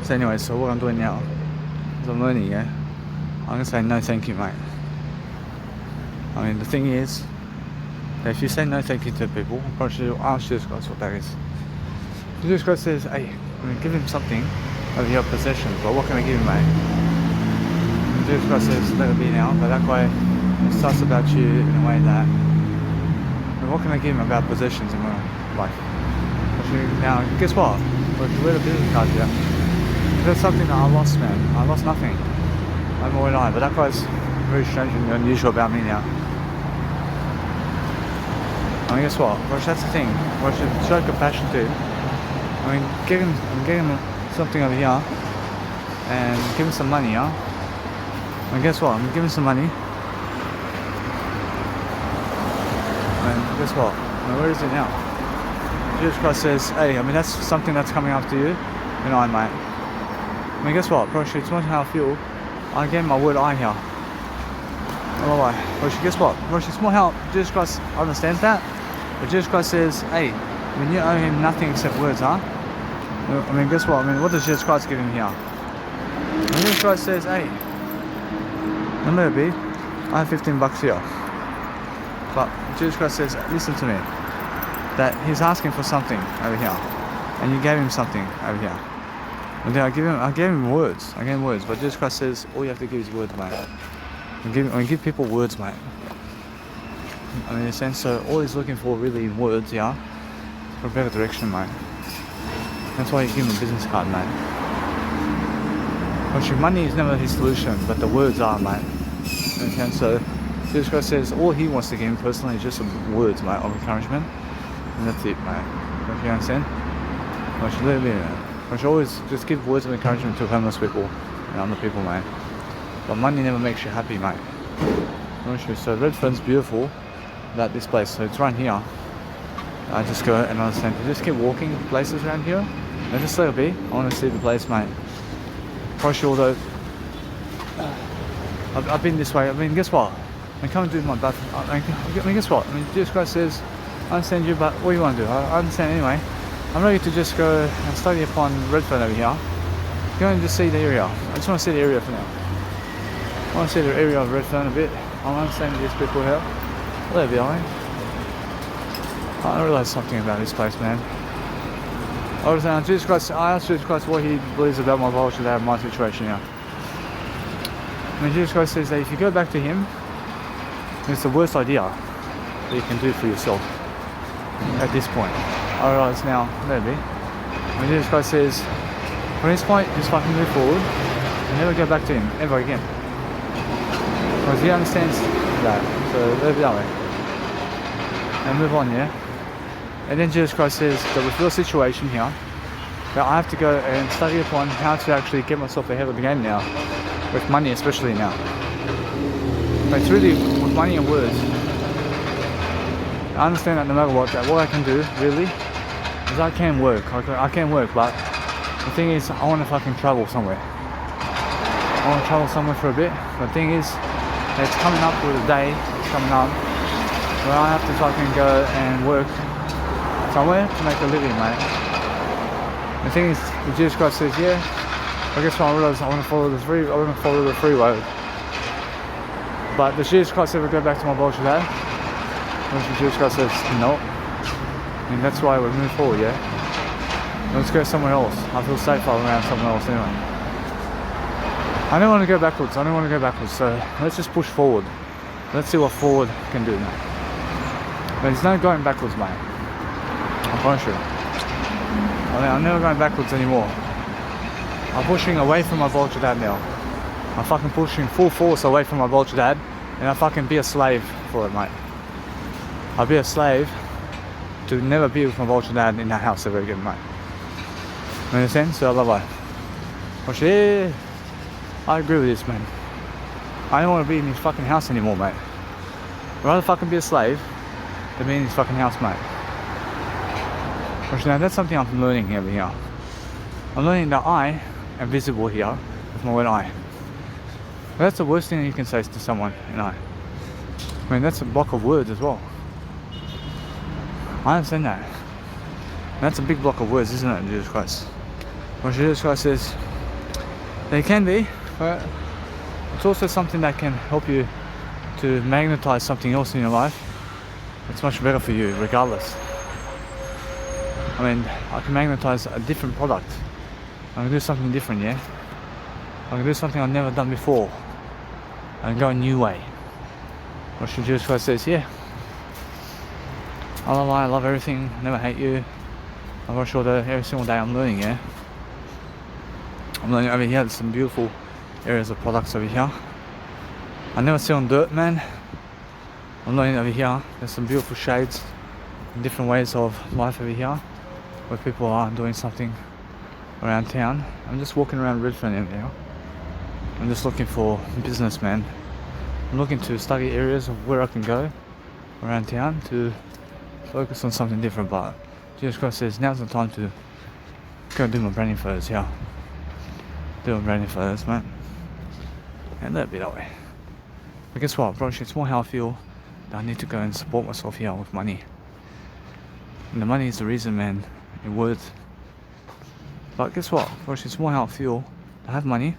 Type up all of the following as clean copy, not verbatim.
So anyway, so what I'm doing now is I'm learning, yeah? I'm gonna say no thank you, mate. I mean, the thing is, that if you say no thank you to people, I'm probably should ask Jesus Christ what that is. Jesus Christ says, hey, I'm gonna give him something of your possessions, but what can I give him, mate? And Jesus Christ says, let it be now, but that way it starts about you in a way that, and what can I give him about possessions in my life? Now, guess what? Where the business cards here? That's something that I lost, man. I lost nothing. I'm all in, but that guy's very strange and unusual about me now. I mean, guess what? Gosh, that's the thing. I should show compassion too. I mean, I'm getting something over here and give him some money, yeah? And guess what? I'm giving some money. And guess what? I mean, where is it now? Jesus Christ says, hey, I mean, that's something that's coming after you. You know, mate. I mean, guess what? Probably it's not how I feel. I gave my word I here. Oh, why? Well, guess what? Well, it's more how Jesus Christ understands that. But Jesus Christ says, hey, I mean, you owe him nothing except words, huh? I mean, guess what? I mean, what does Jesus Christ give him here? And Jesus Christ says, hey, maybe I have $15 here. But Jesus Christ says, listen to me. That he's asking for something over here. And you gave him something over here. And then I gave him words. I gave him words. But Jesus Christ says, all you have to give is words, mate. Give people words, mate. I mean, in a sense, so all he's looking for really in words, yeah, for a better direction, mate. That's why you give him a business card, mate. Actually, money is never his solution, but the words are, mate. Okay, so Jesus Christ says all he wants to give him personally is just some words, mate, of encouragement. And that's it, mate. Don't you understand? I should live in it. I should always just give words of encouragement to homeless people and other people, mate. But money never makes you happy, mate. So Redfern's beautiful about this place. So it's right here. I just go and understand. You just keep walking places around here. And just let it be. I want to see the place, mate. Probably although I've been this way. I mean, guess what? I come and do my bathroom. I mean, guess what? I mean, Jesus Christ says, I understand you, but what do you want to do? I understand anyway. I'm ready to just go and study upon Redfern over here. Go and just see the area. I just want to see the area for now. I want to see the area of Redfern a bit. I understand these people here. There we are. I realised something about this place, man. I asked Jesus Christ what he believes about my vulture that have my situation here. And Jesus Christ says that if you go back to him, it's the worst idea that you can do for yourself at this point. I realise now, maybe. When Jesus Christ says, from this point, just fucking move forward and never go back to him ever again. Because he understands that. So let it be that way. And move on, yeah? And then Jesus Christ says that with your situation here, that I have to go and study upon how to actually get myself ahead of the game now. With money especially now. But it's really with money and words. I understand that no matter what, that what I can do, really, is I can work. I can work, but the thing is, I want to fucking travel somewhere. I want to travel somewhere for a bit. But the thing is, it's coming up with a day, it's coming up, where I have to fucking go and work somewhere to make a living, mate. The thing is, Jesus Christ says, yeah, I guess what I realised I want to follow the free road. But does Jesus Christ ever go back to my bullshit dad? Or Jesus Christ says, no. I mean, that's why we move forward, yeah? Let's go somewhere else. I feel safer around somewhere else anyway. I don't want to go backwards, so let's just push forward. Let's see what forward can do now. But there's no going backwards, mate. I promise you. I mean, I'm never going backwards anymore. I'm pushing away from my vulture dad now. I'm fucking pushing full force away from my vulture dad, and I'll fucking be a slave for it, mate. I'll be a slave to never be with my vulture dad in that house ever again, mate. You understand? So I love it. Well, yeah, I agree with this, man. I don't want to be in his fucking house anymore, mate. I'd rather fucking be a slave than be in his fucking house, mate. Well, now that's something I'm learning over here. I'm learning that I am visible here with my one eye. But that's the worst thing that you can say to someone, you know. I mean, that's a block of words as well. I understand that. That's a big block of words, isn't it, Jesus Christ? When Jesus Christ says, They can be, but it's also something that can help you to magnetize something else in your life. It's much better for you regardless. I mean, I can magnetize a different product. I can do something different, yeah? I can do something I've never done before. I can go a new way. What should Jesus Christ says, yeah. I love everything, never hate you. I'm not sure that every single day I'm learning, yeah? I'm learning over here, there's some beautiful areas of products over here. I never sit on dirt, man. I'm learning over here, there's some beautiful shades and different ways of life over here where people are doing something around town. I'm just walking around Redfern now. I'm just looking for businessmen. I'm looking to study areas of where I can go around town to focus on something different, but Jesus Christ says now's the time to go do my branding photos, yeah. Do my branding photos, man. And let it be that way. But guess what, bro? It's more how I feel that I need to go and support myself here with money. And the money is the reason, man, in words. But guess what, bro? It's more how I feel. I have money.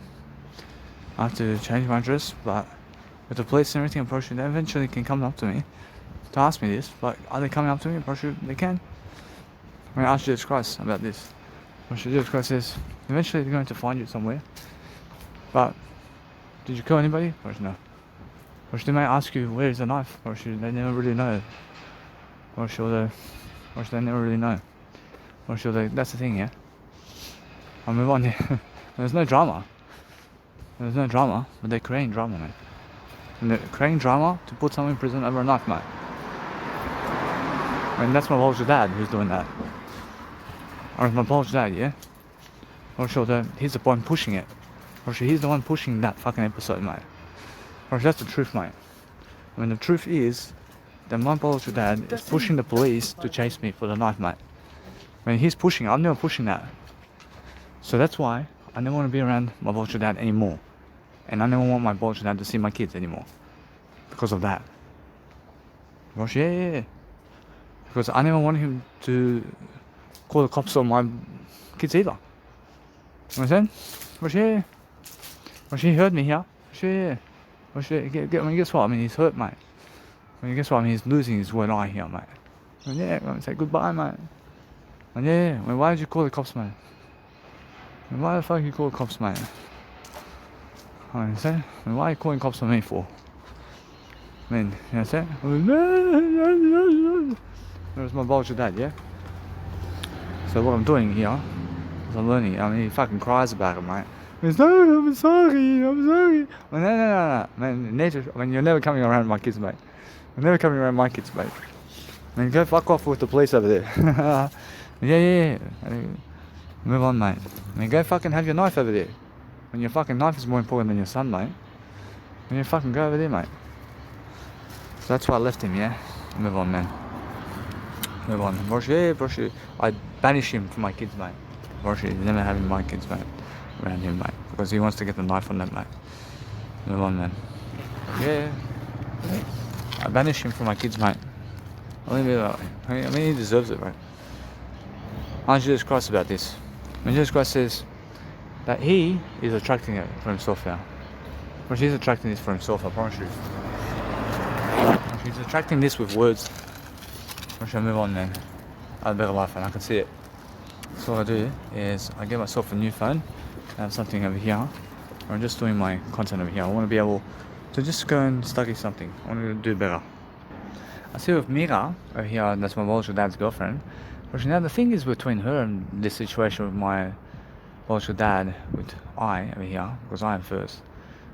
I have to change my address, but with the police and everything approaching, they eventually can come up to me to ask me this. But are they coming up to me? Approaching, they can. I'm going to ask Jesus Christ about this. Jesus Christ says, eventually they're going to find you somewhere. But did you kill anybody? Or no? Or they may ask you, where is the knife? Or should they never really know? Or should they never really know? Or should they, that's the thing, yeah? I'll move on here. There's no drama. There's no drama, but they're creating drama, man. And they're creating drama to put someone in prison over a knife, mate. I mean, that's my biological dad who's doing that. Or my biological dad, yeah? Or sure, he's the one pushing it. Or sure, he's the one pushing that fucking episode, mate. Or that's the truth, mate. I mean, the truth is that my biological dad is pushing the police to chase me for the knife, mate. I mean, he's pushing it. I'm never pushing that. So that's why I never want to be around my biological dad anymore. And I never want my biological dad to see my kids anymore. Because of that. Yeah. Because I never want him to call the cops on my kids either. You know what I'm saying? He heard me here. Yeah. Guess what? I mean, he's hurt, mate. I mean, guess what? I mean, he's losing his one eye here, mate. I mean, yeah, I'm going to say goodbye, mate. And yeah, I mean, why did you call the cops, mate? I mean, why the fuck you call the cops, mate? I mean, why are you calling cops on me for? I mean, you know what I'm saying? There's my biological dad, yeah? So what I'm doing here is I'm learning. I mean, he fucking cries about it, mate. He's no, I'm sorry. No. Man, you're never coming around my kids, mate. You're never coming around my kids, mate. I mean, go fuck off with the police over there. Yeah. Move on, mate. I mean, go fucking have your knife over there. When your fucking knife is more important than your son, mate. When you fucking go over there, mate. So that's why I left him, yeah? Move on, man. Move on. Broshi. I banish him from my kids, mate. Broshi, he's never having my kids, mate. Around him, mate. Because he wants to get the knife on them, mate. Move on, man. Yeah. I banish him from my kids, mate. I'll leave it that way. I mean, he deserves it, right? Ask Jesus Christ about this. When Jesus Christ says that he is attracting it for himself now. But he's attracting this for himself, I promise you. He's attracting this with words. I should move on, man. I have a better life, and I can see it. So what I do is I get myself a new phone. I have something over here. I'm just doing my content over here. I want to be able to just go and study something. I want to do better. I see with Mira over here, that's my biological dad's girlfriend. But now the thing is between her and this situation with my biological dad, with I over here, because I am first.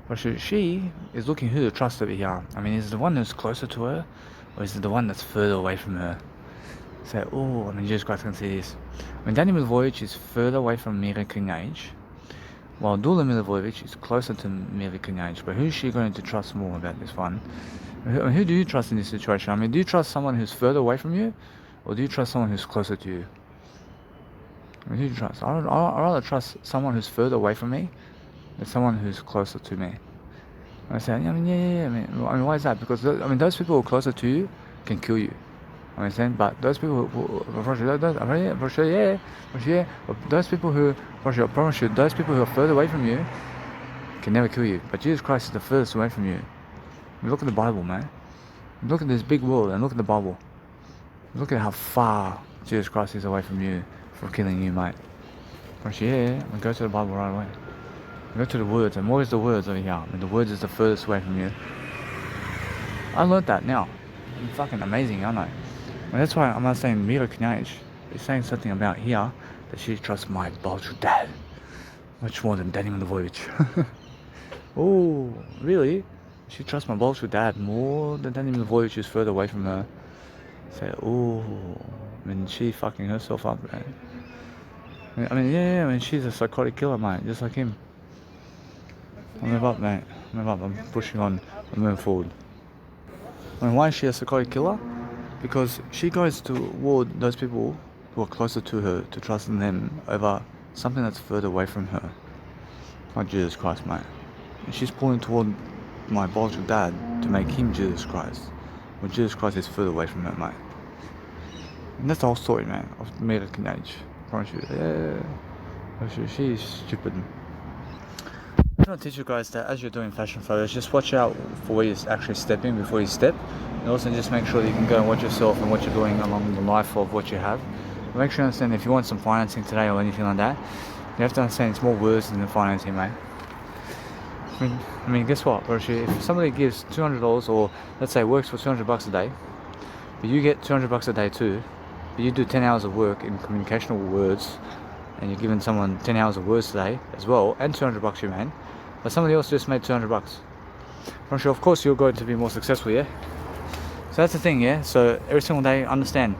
But she is looking who to trust over here. I mean, is it the one that's closer to her, or is it the one that's further away from her? So, I mean, Jesus Christ can see this. I mean, Danny Milivojevic is further away from Mira Krnjajic, while Dula Milivojevic is closer to Mira Krnjajic. But who's she going to trust more about this one? I mean, who do you trust in this situation? I mean, do you trust someone who's further away from you, or do you trust someone who's closer to you? I mean, who do you trust? I'd rather trust someone who's further away from me than someone who's closer to me. I say, I mean, yeah. I mean, why is that? Because those people who are closer to you can kill you. I understand, but those people those people who I promise you, those people who are further away from you can never kill you. But Jesus Christ is the furthest away from you. Look at the Bible, man. Look at this big world and look at the Bible. Look at how far Jesus Christ is away from you for killing you, mate. Promise you, yeah, go to the Bible right away. Go to the words, and what is the words over here? I mean, the words is the furthest away from you. I learned that now. I'm fucking amazing, aren't I? And that's why I'm not saying Mila Kunyaj is saying something about here that she trusts my biological dad much more than Danny Milivojevic. Oh, really? She trusts my biological dad more than Danny Milivojevic, who's further away from her. Say, oh, I mean, she fucking herself up, man. I mean, she's a psychotic killer, mate, just like him. I'll move up, mate. I'll move up. I'm pushing on. I'm moving forward. I mean, why is she a psychotic killer? Because she goes toward those people who are closer to her, to trusting them over something that's further away from her. Like Jesus Christ, mate. And she's pulling toward my biological dad to make him Jesus Christ, when Jesus Christ is further away from her, mate. And that's the whole story, man, of Mila Kunyaj. Promise you, yeah. She's stupid. I'm trying to teach you guys that as you're doing fashion photos, just watch out for where you're actually stepping before you step, and also just make sure that you can go and watch yourself and what you're doing along the life of what you have. But make sure you understand if you want some financing today or anything like that, you have to understand it's more words than the financing, mate. I mean, guess what? If somebody gives $200 or let's say works for $200 a day, but you get $200 a day too, but you do 10 hours of work in communicational words, and you're giving someone 10 hours of words today as well, and $200 you made, but somebody else just made $200. I'm sure, of course, you're going to be more successful, yeah? So that's the thing, yeah? So every single day, understand,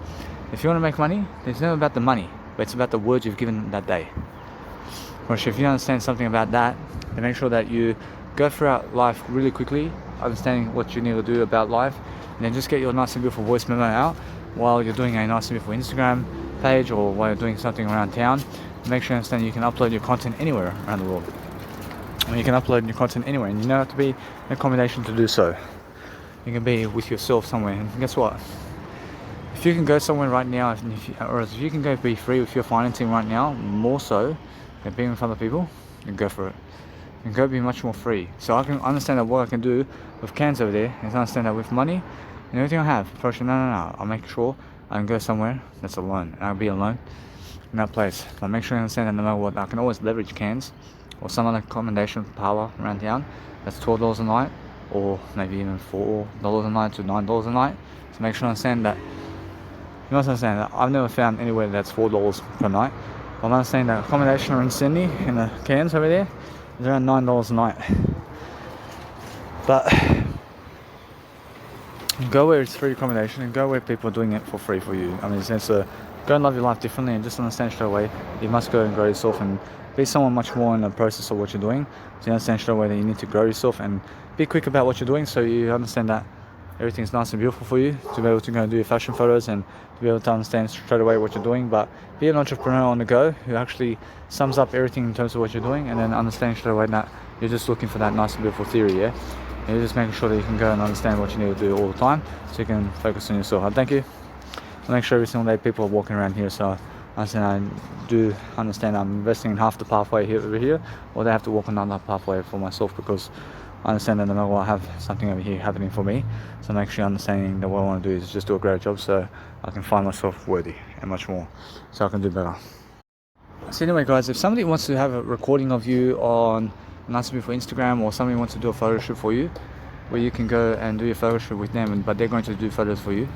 if you want to make money, it's never about the money, but it's about the words you've given that day. Or if you understand something about that, then make sure that you go throughout life really quickly, understanding what you need to do about life, and then just get your nice and beautiful voice memo out while you're doing a nice and beautiful Instagram page or while you're doing something around town. Make sure you understand you can upload your content anywhere around the world. And you can upload your content anywhere, and you don't have to be in accommodation to do so. You can be with yourself somewhere, and guess what? If you can go somewhere right now, if you can go be free with your financing right now, more so than being with other people, then go for it. And go be much more free. So I can understand that what I can do with cans over there is understand that with money and everything I have, no, I'll make sure I can go somewhere that's alone, and I'll be alone in that place. But make sure you understand that no matter what, I can always leverage cans or some other accommodation parlor around town that's $12 a night, or maybe even $4 a night to $9 a night. So make sure you understand that. You must understand that I've never found anywhere that's $4 per night. But I'm understanding that accommodation in Sydney in the cans over there is around $9 a night. But go where it's free accommodation and go where people are doing it for free for you. I mean, in the sense of go and love your life differently, and just understand straight away you must go and grow yourself and be someone much more in the process of what you're doing. So you understand straight away that you need to grow yourself and be quick about what you're doing, so you understand that everything's nice and beautiful for you to be able to go and do your fashion photos and to be able to understand straight away what you're doing. But be an entrepreneur on the go who actually sums up everything in terms of what you're doing, and then understand straight away that you're just looking for that nice and beautiful theory, yeah? And you're just making sure that you can go and understand what you need to do all the time so you can focus on yourself. Thank you. I make sure every single day people are walking around here, so I do understand I'm investing in half the pathway here over here, or they have to walk another pathway for myself, because I understand that no matter what, I have something over here happening for me. So make sure understanding that what I want to do is just do a great job so I can find myself worthy and much more, so I can do better. So anyway guys, if somebody wants to have a recording of you on nice and beautiful Instagram, or somebody wants to do a photo shoot for you, where you can go and do your photo shoot with them, but they're going to do photos for you,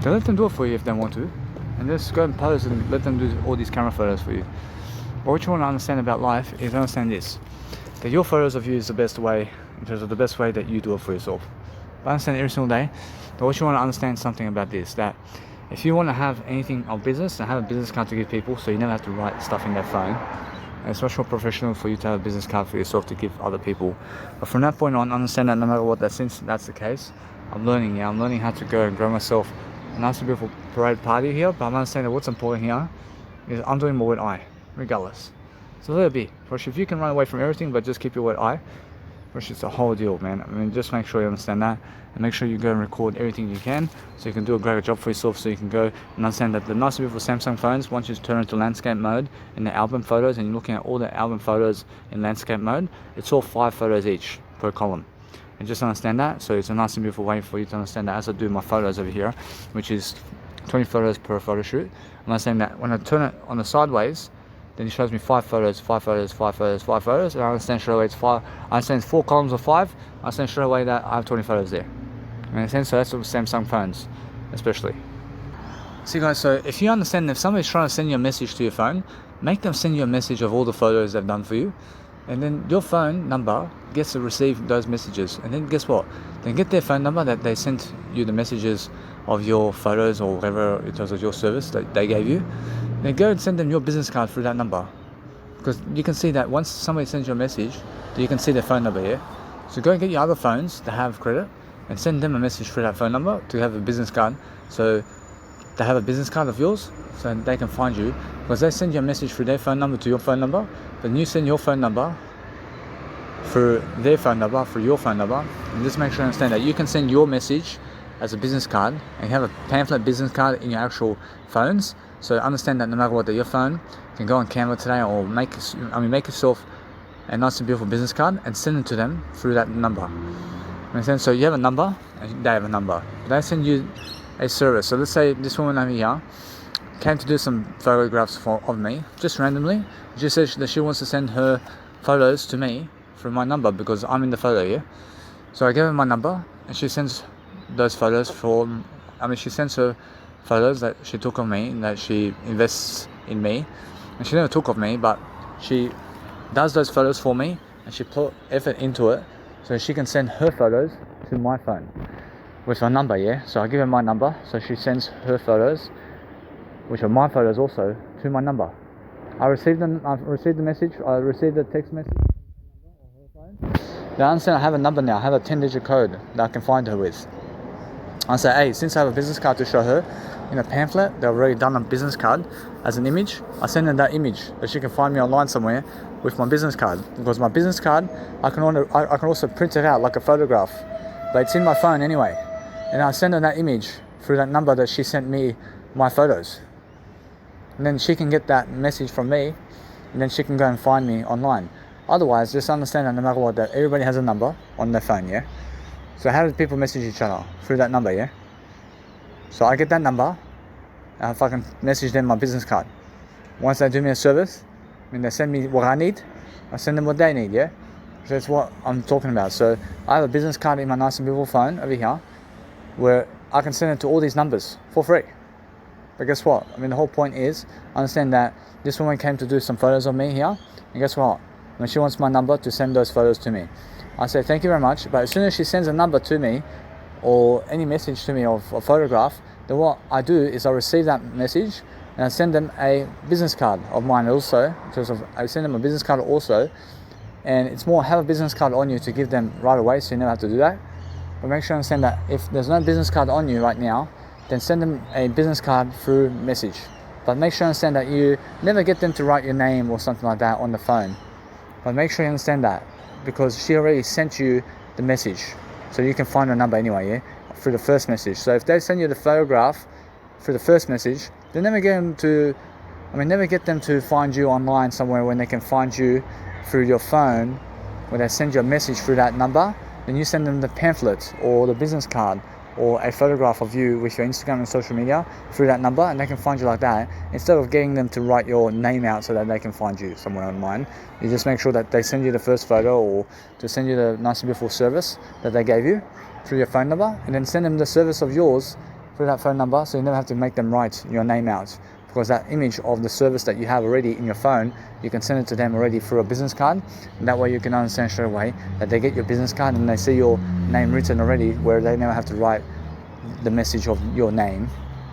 then let them do it for you if they want to, and just go and pose and let them do all these camera photos for you. But what you want to understand about life is understand this, that your photos of you is the best way, in terms of the best way that you do it for yourself. But understand every single day, but what you want to understand something about this, that if you want to have anything of business, and have a business card to give people, so you never have to write stuff in their phone, and it's much more professional for you to have a business card for yourself to give other people. But from that point on, understand that no matter what, that since that's the case, I'm learning how to go and grow myself. A nice and beautiful parade party here, but I'm understanding that what's important here is I'm doing my word I, regardless. So let it be. For if you can run away from everything but just keep your word I, which is the whole deal, man. I mean, just make sure you understand that, and make sure you go and record everything you can, so you can do a greater job for yourself, so you can go and understand that the nice and beautiful Samsung phones, once you turn into landscape mode in the album photos, and you're looking at all the album photos in landscape mode, it's all 5 photos each per column. And just understand that, so it's a nice and beautiful way for you to understand that as I do my photos over here, which is 20 photos per photo shoot. And I'm saying that when I turn it on the sideways, then it shows me 5 photos, 5 photos, 5 photos, 5 photos, and I understand straight away it's 5. I understand it's 4 columns of 5. I understand straight away that I have 20 photos there. Make sense? So that's with Samsung phones, especially. See guys, so if you understand, if somebody's trying to send you a message to your phone, make them send you a message of all the photos they've done for you, and then your phone number gets to receive those messages. And then guess what? Then get their phone number that they sent you the messages of your photos or whatever in terms of your service that they gave you. Then go and send them your business card through that number, because you can see that once somebody sends you a message, you can see their phone number here. So go and get your other phones that have credit and send them a message through that phone number to have a business card. So they have a business card of yours, so they can find you, because they send you a message through their phone number to your phone number, but you send your phone number through their phone number, through your phone number. And just make sure you understand that you can send your message as a business card, and you have a pamphlet business card in your actual phones. So understand that no matter what, that your phone can go on Canva today, or make yourself a nice and beautiful business card and send it to them through that number. Make sense? So you have a number and they have a number. They send you a service. So let's say this woman over here came to do some photographs of me, just randomly. She says that she wants to send her photos to me through my number because I'm in the photo here. So I gave her my number, and she sends those photos she sends her photos that she took of me and that she invests in me. And she never took of me, but she does those photos for me, and she put effort into it so she can send her photos to my phone with my number, yeah? So I give her my number, so she sends her photos, which are my photos also, to my number. I've received the message, I received the text message. They understand I have a number now, I have a 10-digit code that I can find her with. I say, hey, since I have a business card to show her in a pamphlet, they've already done a business card as an image. I send her that image that she can find me online somewhere with my business card, because my business card I can also print it out like a photograph, but it's in my phone anyway. And I send her that image through that number that she sent me my photos, and then she can get that message from me, and then she can go and find me online. Otherwise, just understand that no matter what, that everybody has a number on their phone, yeah? So how do people message each other? Through that number, yeah? So I get that number, and I fucking message them my business card. Once they do me a service, they send me what I need, I send them what they need, yeah? So that's what I'm talking about. So I have a business card in my nice and beautiful phone over here, where I can send it to all these numbers for free. But guess what? The whole point is, understand that this woman came to do some photos of me here, and guess what? When she wants my number to send those photos to me, I say thank you very much, but as soon as she sends a number to me or any message to me of a photograph, then what I do is I receive that message and I send them a business card of mine also. I send them a business card also, and it's more have a business card on you to give them right away, so you never have to do that. But make sure you understand that if there's no business card on you right now, then send them a business card through message. But make sure you understand that you never get them to write your name or something like that on the phone. But make sure you understand that, because she already sent you the message, so you can find her number anyway, yeah, through the first message. So if they send you the photograph through the first message, they never get them to find you online somewhere when they can find you through your phone. When they send you a message through that number, then you send them the pamphlet or the business card or a photograph of you with your Instagram and social media through that number, and they can find you like that. Instead of getting them to write your name out so that they can find you somewhere online, you just make sure that they send you the first photo or to send you the nice and beautiful service that they gave you through your phone number, and then send them the service of yours through that phone number, so you never have to make them write your name out, because that image of the service that you have already in your phone, you can send it to them already through a business card, and that way you can understand straight away that they get your business card and they see your name written already, where they never have to write the message of your name.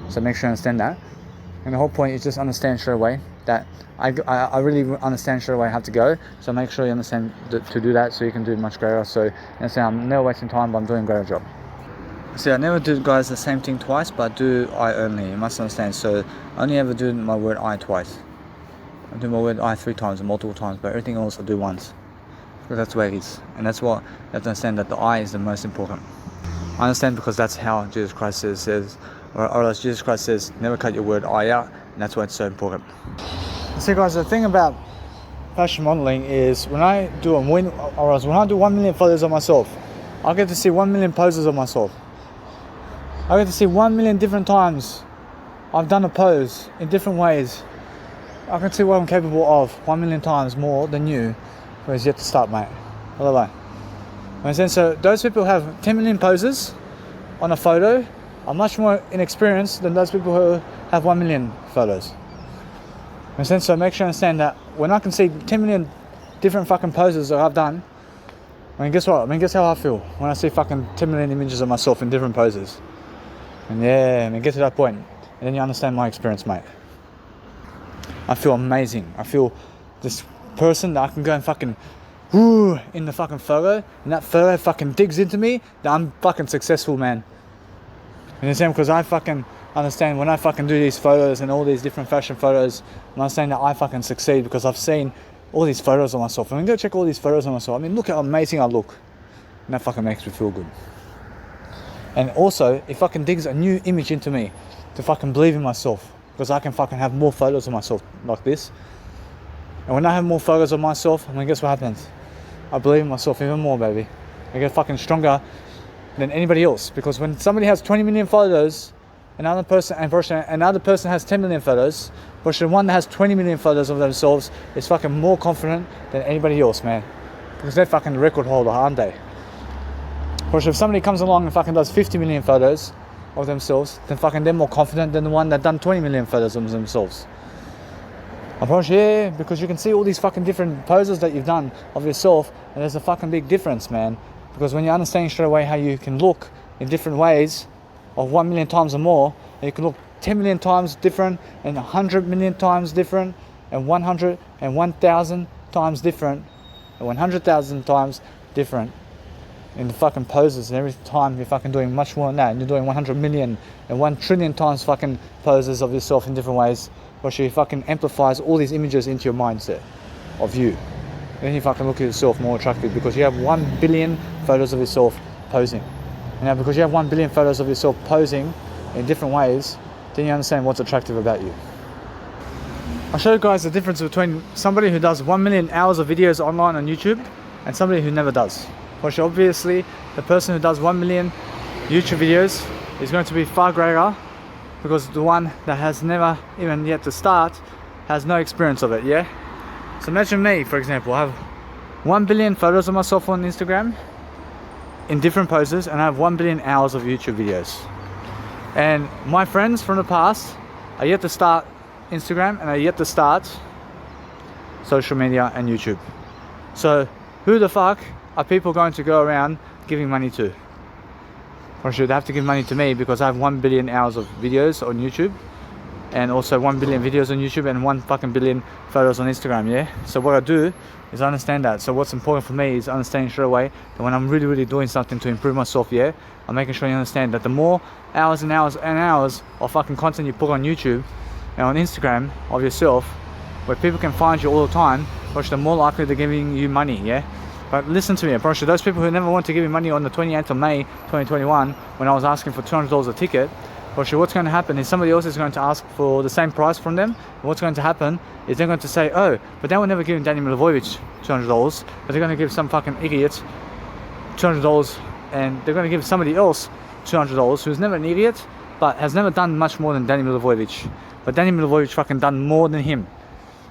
So make sure you understand that. And the whole point is just understand straight away that I really understand straight away how to go. So make sure you understand to do that, so you can do much greater. So you understand, I'm never wasting time, but I'm doing a greater job. See, I never do, guys, the same thing twice, but I do I only. You must understand. So I only ever do my word I twice. I do my word I 3 times and multiple times, but everything else I do once. Because that's where it is. And that's what you have to understand, that the eye is the most important. I understand because that's how Jesus Christ says or else Jesus Christ says, never cut your word eye out, and that's why it's so important. So guys, the thing about fashion modeling is when I do 1 million photos of myself, I get to see 1 million poses of myself. I get to see 1 million different times I've done a pose in different ways. I can see what I'm capable of 1 million times more than you, who is yet to start, mate. Hello. And so those people who have 10 million poses on a photo are much more inexperienced than those people who have 1 million photos. And so make sure you understand that when I can see 10 million different fucking poses that I've done, I mean, guess what? I mean, guess how I feel when I see fucking 10 million images of myself in different poses. And yeah, I mean, get to that point, and then you understand my experience, mate. I feel amazing. I feel this person that I can go and fucking whoo in the fucking photo, and that photo fucking digs into me, that I'm fucking successful, man. You understand? Because I fucking understand when I fucking do these photos and all these different fashion photos, I'm not saying that I fucking succeed because I've seen all these photos of myself. I mean, go check all these photos of myself. I mean, look how amazing I look. And that fucking makes me feel good. And also, it fucking digs a new image into me to fucking believe in myself. Because I can fucking have more photos of myself like this. And when I have more photos of myself, I mean, guess what happens? I believe in myself even more, baby. I get fucking stronger than anybody else. Because when somebody has 20 million photos, another person has 10 million photos, but the one that has 20 million photos of themselves is fucking more confident than anybody else, man. Because they're fucking the record holder, aren't they? But if somebody comes along and fucking does 50 million photos of themselves, then fucking they're more confident than the one that done 20 million photos of themselves. I promise you, yeah, because you can see all these fucking different poses that you've done of yourself, and there's a fucking big difference, man. Because when you understand straight away how you can look in different ways, of 1 million times or more, and you can look 10 million times different, and 100 million times different, and 100 and 1,000 times different, and 100,000 times different in the fucking poses, and every time you're fucking doing much more than that, and you're doing 100 million and 1 trillion times fucking poses of yourself in different ways, which you fucking amplifies all these images into your mindset of you. Then you fucking look at yourself more attractive because you have 1 billion photos of yourself posing. And now because you have 1 billion photos of yourself posing in different ways, then you understand what's attractive about you. I'll show you guys the difference between somebody who does 1 million hours of videos online on YouTube and somebody who never does. Which obviously the person who does 1 million YouTube videos is going to be far greater because the one that has never even yet to start has no experience of it, yeah? So imagine me, for example, I have 1 billion photos of myself on Instagram in different poses, and I have 1 billion hours of YouTube videos. And my friends from the past are yet to start Instagram and are yet to start social media and YouTube. So who the fuck are people going to go around giving money to? Or should they have to give money to me because I have 1 billion hours of videos on YouTube, and also 1 billion videos on YouTube and 1 fucking billion photos on Instagram, yeah? So what I do is understand that. So what's important for me is understanding straight away that when I'm really doing something to improve myself, yeah, I'm making sure you understand that the more hours and hours and hours of fucking content you put on YouTube and on Instagram of yourself, where people can find you all the time, which the more likely they're giving you money, yeah? But listen to me, I promise you, those people who never want to give me money on the 28th of May 2021 when I was asking for $200 a ticket, what's going to happen is somebody else is going to ask for the same price from them. And what's going to happen is they're going to say, oh, but they will never give Danny Milivojevic $200, but they're going to give some fucking idiot $200, and they're going to give somebody else $200 who's never an idiot, but has never done much more than Danny Milivojevic. But Danny Milivojevic fucking done more than him.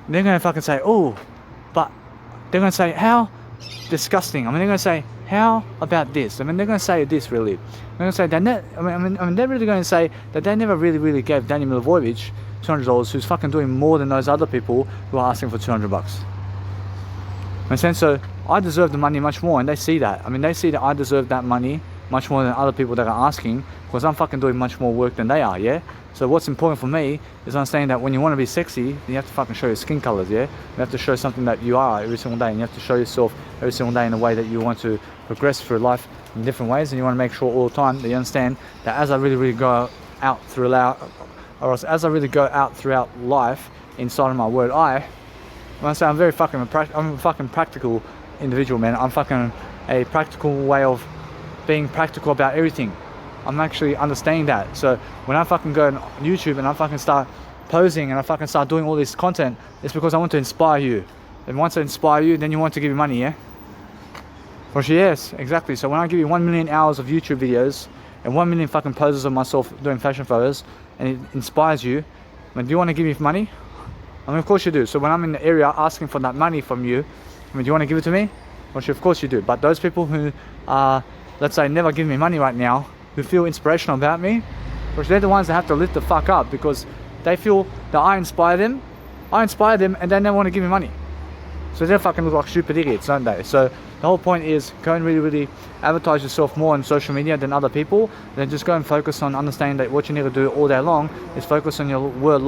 And they're going to fucking say, oh, but they're going to say, how disgusting. I mean, they're going to say, how about this? I mean, they're going to say this really. They're going to say that. They're really going to say that they never really gave Danny Milivojevic $200, who's fucking doing more than those other people who are asking for $200. And so I deserve the money much more, and they see that. I mean, they see that I deserve that money much more than other people that are asking, because I'm fucking doing much more work than they are, yeah? So what's important for me is understanding that when you want to be sexy, you have to fucking show your skin colors, yeah? You have to show something that you are every single day, and you have to show yourself every single day in a way that you want to progress through life in different ways, and you want to make sure all the time that you understand that as I really go out throughout life inside of my word I want to say I'm a fucking practical individual, man. I'm fucking a practical way of being practical about everything. I'm actually understanding that. So when I fucking go on YouTube and I fucking start posing and I fucking start doing all this content, it's because I want to inspire you. And once I inspire you, then you want to give me money, yeah? For sure, yes, exactly. So when I give you 1 million hours of YouTube videos and 1 million fucking poses of myself doing fashion photos, and it inspires you, I mean, do you want to give me money? I mean, of course you do. So when I'm in the area asking for that money from you, I mean, do you want to give it to me? Well, sure, of course you do. But those people who are, let's say, never give me money right now, who feel inspirational about me, which they're the ones that have to lift the fuck up because they feel that I inspire them, and then they want to give me money. So they fucking look like stupid idiots, don't they? So the whole point is go and really advertise yourself more on social media than other people. Then just go and focus on understanding that what you need to do all day long is focus on your word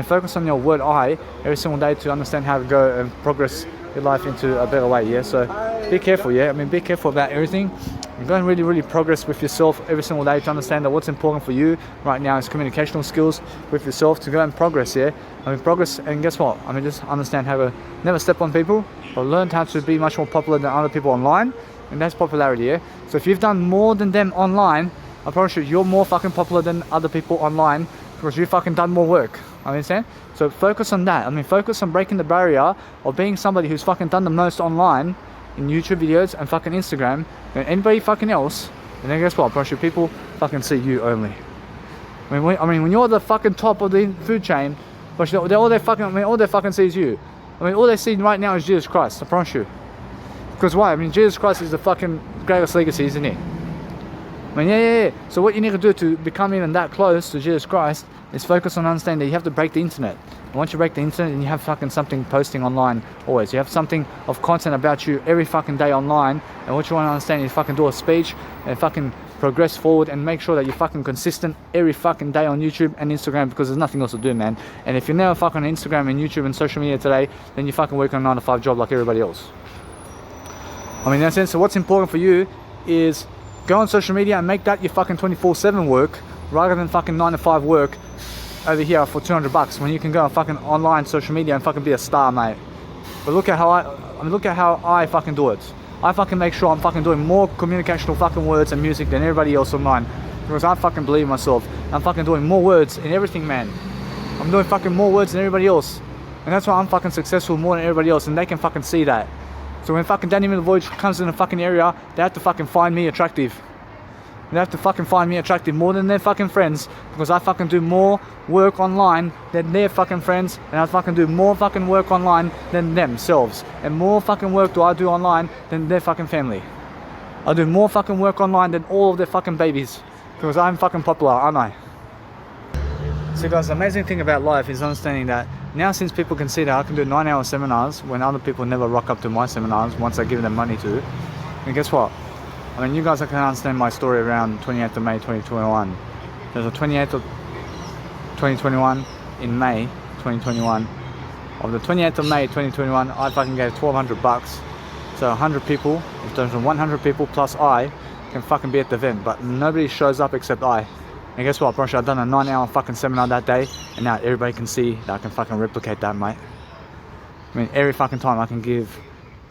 focus on your word I every single day to understand how to go and progress your life into a better way, yeah? So be careful, yeah? I mean, be careful about everything. And go and really progress with yourself every single day to understand that what's important for you right now is communicational skills with yourself to go and progress, yeah? I mean, progress, and guess what? I mean, just understand how to never step on people, but learn how to be much more popular than other people online, and that's popularity, yeah? So if you've done more than them online, I promise you, you're more fucking popular than other people online because you've fucking done more work. I understand? So focus on that. I mean, focus on breaking the barrier of being somebody who's fucking done the most online in YouTube videos and fucking Instagram than anybody fucking else. And then guess what? I promise you, people fucking see you only. I mean, when you're the fucking top of the food chain, but all they fucking see is you. I mean, all they see right now is Jesus Christ. I promise you. Because why? I mean, Jesus Christ is the fucking greatest legacy, isn't he? I mean, yeah. So what you need to do to become even that close to Jesus Christ is focus on understanding that you have to break the internet. And once you break the internet, then you have fucking something posting online always. You have something of content about you every fucking day online. And what you want to understand is fucking do a speech and fucking progress forward and make sure that you're fucking consistent every fucking day on YouTube and Instagram because there's nothing else to do, man. And if you're never fucking on Instagram and YouTube and social media today, then you're fucking working a 9-to-5 job like everybody else. I mean, in that sense, so what's important for you is go on social media and make that your fucking 24/7 work rather than fucking 9-to-5 work over here for $200 when you can go on fucking online social media and fucking be a star, mate. But look at how I fucking do it. I fucking make sure I'm fucking doing more communicational fucking words and music than everybody else online because I fucking believe in myself. I'm fucking doing more words in everything, man. I'm doing fucking more words than everybody else, and that's why I'm fucking successful more than everybody else, and they can fucking see that. So when fucking Danny Milivojevic comes in a fucking area, they have to fucking find me attractive. They have to fucking find me attractive more than their fucking friends because I fucking do more work online than their fucking friends, and I fucking do more fucking work online than themselves, and more fucking work do I do online than their fucking family. I do more fucking work online than all of their fucking babies because I'm fucking popular, aren't I? So guys, the amazing thing about life is understanding that now since people can see that I can do 9-hour seminars when other people never rock up to my seminars once I give them money to, and guess what? I mean, you guys can understand my story around 28th of May 2021. There's a 28th of 2021 in May 2021. Of the 28th of May 2021, I fucking gave $1,200. So 100 people, in terms of 100 people plus I, can fucking be at the event, but nobody shows up except I. And guess what, bro? I've done a 9-hour fucking seminar that day, and now everybody can see that I can fucking replicate that, mate. I mean, every fucking time I can give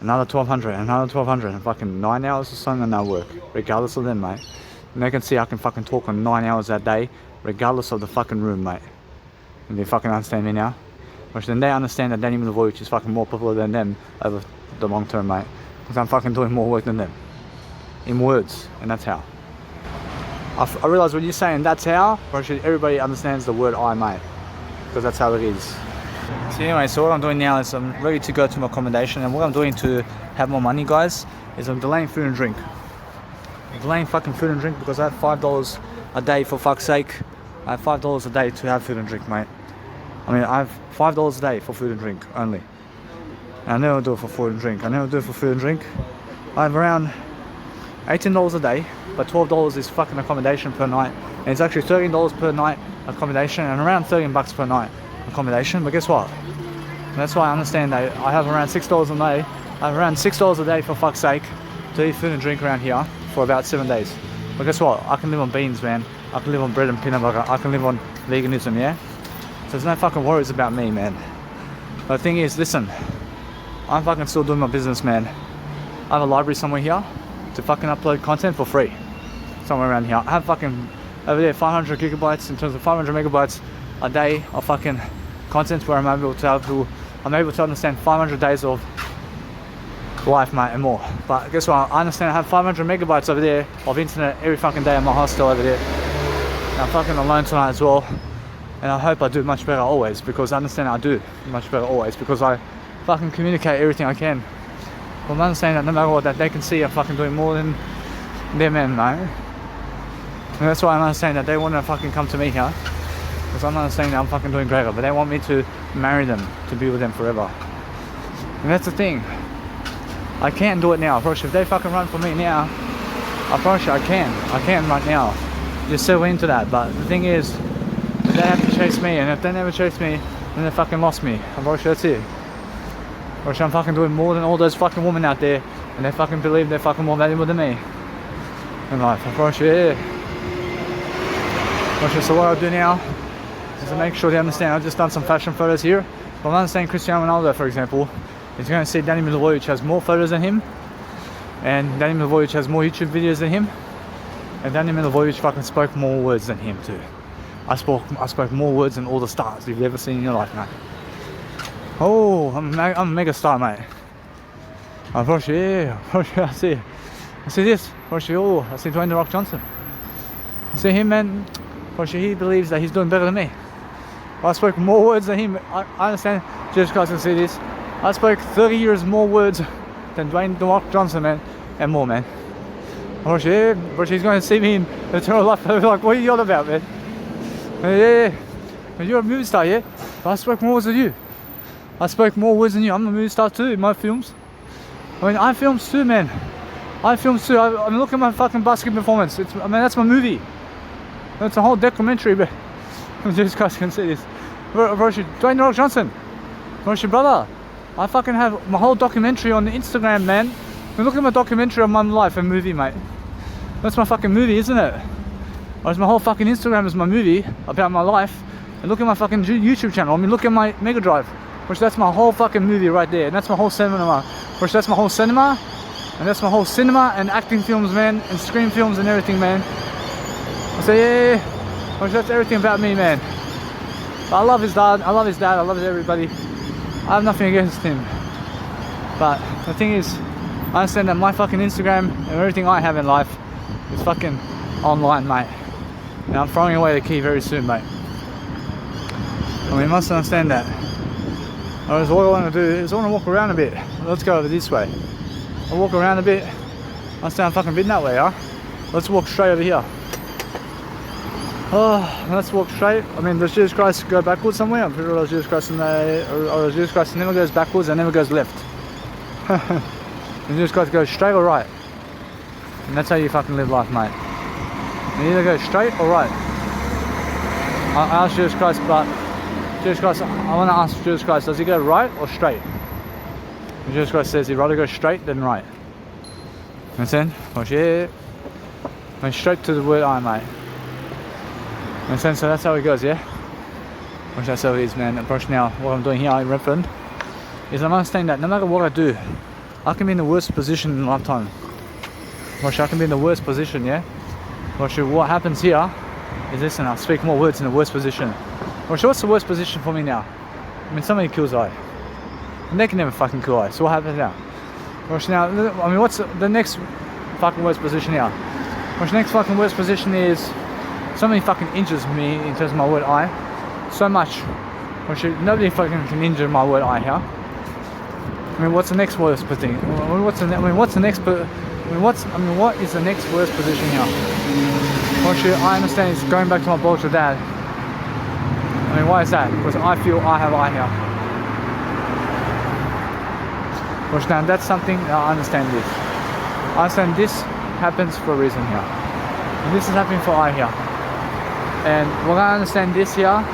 another 1,200, another 1,200, and fucking 9 hours or something, and they'll work, regardless of them, mate. And they can see I can fucking talk on 9 hours that day, regardless of the fucking room, mate. And they fucking understand me now. Which then they understand that Danny Milivojevic is fucking more popular than them over the long term, mate. Because I'm fucking doing more work than them. In words, and that's how. I realise when you're saying that's how, everybody understands the word I, mate. Because that's how it is. So anyway, so what I'm doing now is I'm ready to go to my accommodation, and what I'm doing to have more money, guys, is I'm delaying food and drink. I'm delaying fucking food and drink because I have $5 a day, for fuck's sake. I have $5 a day to have food and drink, mate. I mean, I have $5 a day for food and drink only. And I never do it for food and drink. I have around $18 a day, but $12 is fucking accommodation per night. And it's actually $13 per night accommodation and around $13 per night accommodation. But guess what? And that's why I understand that I have around $6 a day. I have around $6 a day, for fuck's sake, to eat food and drink around here for about 7 days. But guess what? I can live on beans, man. I can live on bread and peanut butter. I can live on veganism, yeah? So there's no fucking worries about me, man. But the thing is, listen, I'm fucking still doing my business, man. I have a library somewhere here to fucking upload content for free. Somewhere around here. I have fucking over there 500 gigabytes in terms of 500 megabytes a day of fucking content where I'm able to understand 500 days of life, mate, and more. But guess what? I understand I have 500 megabytes over there of internet every fucking day in my hostel over there. And I'm fucking alone tonight as well. And I hope I do much better always, because I understand I do much better always, because I fucking communicate everything I can. But I'm understanding that no matter what, that they can see I'm fucking doing more than them, man, mate. And that's why I'm understanding that they want to fucking come to me here. Because I'm understanding that I'm fucking doing greater, but they want me to marry them, to be with them forever. And that's the thing. I can't do it now. Of if they fucking run for me now, I promise you I can. I can right now. Just settle into that. But the thing is, they have to chase me, and if they never chase me, then they fucking lost me. I promise you that's it. I'm fucking doing more than all those fucking women out there, and they fucking believe they're fucking more valuable than me in life. I promise you, yeah. So what I'll do now is to make sure they understand. I've just done some fashion photos here. But I'm understanding Cristiano Ronaldo, for example, is going to see Danny Milivojevic has more photos than him, and Danny Milivojevic has more YouTube videos than him, and Danny Milivojevic fucking spoke more words than him too. I spoke more words than all the stars you've ever seen in your life, mate. Oh, I'm a mega star, mate. I promise you, yeah. I see this. I see Dwayne The Rock Johnson. I see him, man. He believes that he's doing better than me. I spoke more words than him. I understand. Jesus Christ, can see this. I spoke 30 years more words than Dwayne The Rock Johnson, man, and more, man. He's going to see me in eternal life. Like, what are you on about, man? Yeah, you're a movie star, yeah? But I spoke more words than you. I spoke more words than you. I'm a movie star too in my films. I mean, I film too, man. I film too. I mean, look at my fucking basket performance. That's my movie. That's a whole documentary, but Jesus Christ, can see this. Dwayne The Rock Johnson. Where's your brother? I fucking have my whole documentary on the Instagram, man. And look at my documentary of my life and movie, mate. That's my fucking movie, isn't it? Whereas my whole fucking Instagram is my movie about my life. And look at my fucking YouTube channel. I mean, look at my Mega Drive. Which that's my whole fucking movie right there. And that's my whole cinema. Which that's my whole cinema. And that's my whole cinema and acting films, man. And screen films and everything, man. I say, yeah. Which that's everything about me, man. But I love his dad. I love his dad. I love everybody. I have nothing against him. But the thing is, I understand that my fucking Instagram and everything I have in life is fucking online, mate. And I'm throwing away the key very soon, mate. I mean, you must understand that. Whereas what I want to do is I want to walk around a bit. Let's go over this way. I'll walk around a bit. I stand fucking been that way, huh? Let's walk straight over here. Oh, let's walk straight. I mean, does Jesus Christ go backwards somewhere? I'm pretty sure Jesus Christ or Jesus Christ never goes backwards and never goes left. And Jesus Christ goes straight or right. And that's how you fucking live life, mate. You either go straight or right. I asked Jesus Christ, but Jesus Christ, I want to ask Jesus Christ, does he go right or straight? And Jesus Christ says he'd rather go straight than right. Understand? Oh shit. Go straight to the word I, mate. Understand? So that's how it goes, yeah? Which that's how it is, man. Approach now. What I'm doing here in Redfern is I'm understanding that no matter what I do, I can be in the worst position in lifetime. Which I can be in the worst position, yeah? Which what happens here is this, and I'll speak more words in the worst position. Which what's the worst position for me now? I mean, somebody kills I. And they can never fucking kill I. So what happens now? Which now, I mean, what's the next fucking worst position here? Which next fucking worst position is somebody fucking injures me in terms of my word I. So much. Which nobody fucking can injure my word I here. I mean, what's the next worst thing? What is the next worst position here? Which I understand is going back to my biological dad. I mean, why is that? Because I feel I have I here. Which now that's something I understand this. I understand this happens for a reason here. And this is happening for I here. And what I understand this here